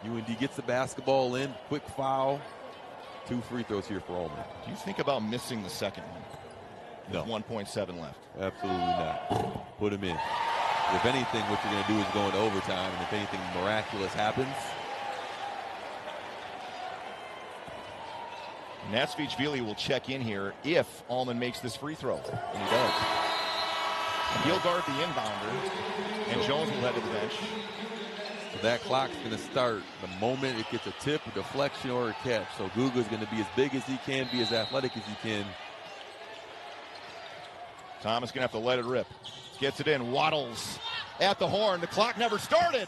and UND gets the basketball in. Quick foul. 2 free throws here for Ullman. Do you think about missing the second one? No. 1.7 left. Absolutely not. Put him in. If anything, what you're going to do is go into overtime, and if anything miraculous happens. Natsvich-Vili will check in here if Ullman makes this free throw. And he does. And he'll guard the inbounder, and Jones will head to the bench. So that clock's going to start the moment it gets a tip, a deflection, or a catch. So Guga's going to be as big as he can, be as athletic as he can. Thomas going to have to let it rip. Gets it in. Waddles at the horn. The clock never started.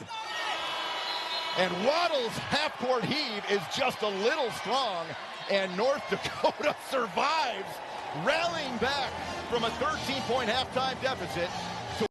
And Waddles' half-court heave is just a little strong. And North Dakota survives, rallying back from a 13-point halftime deficit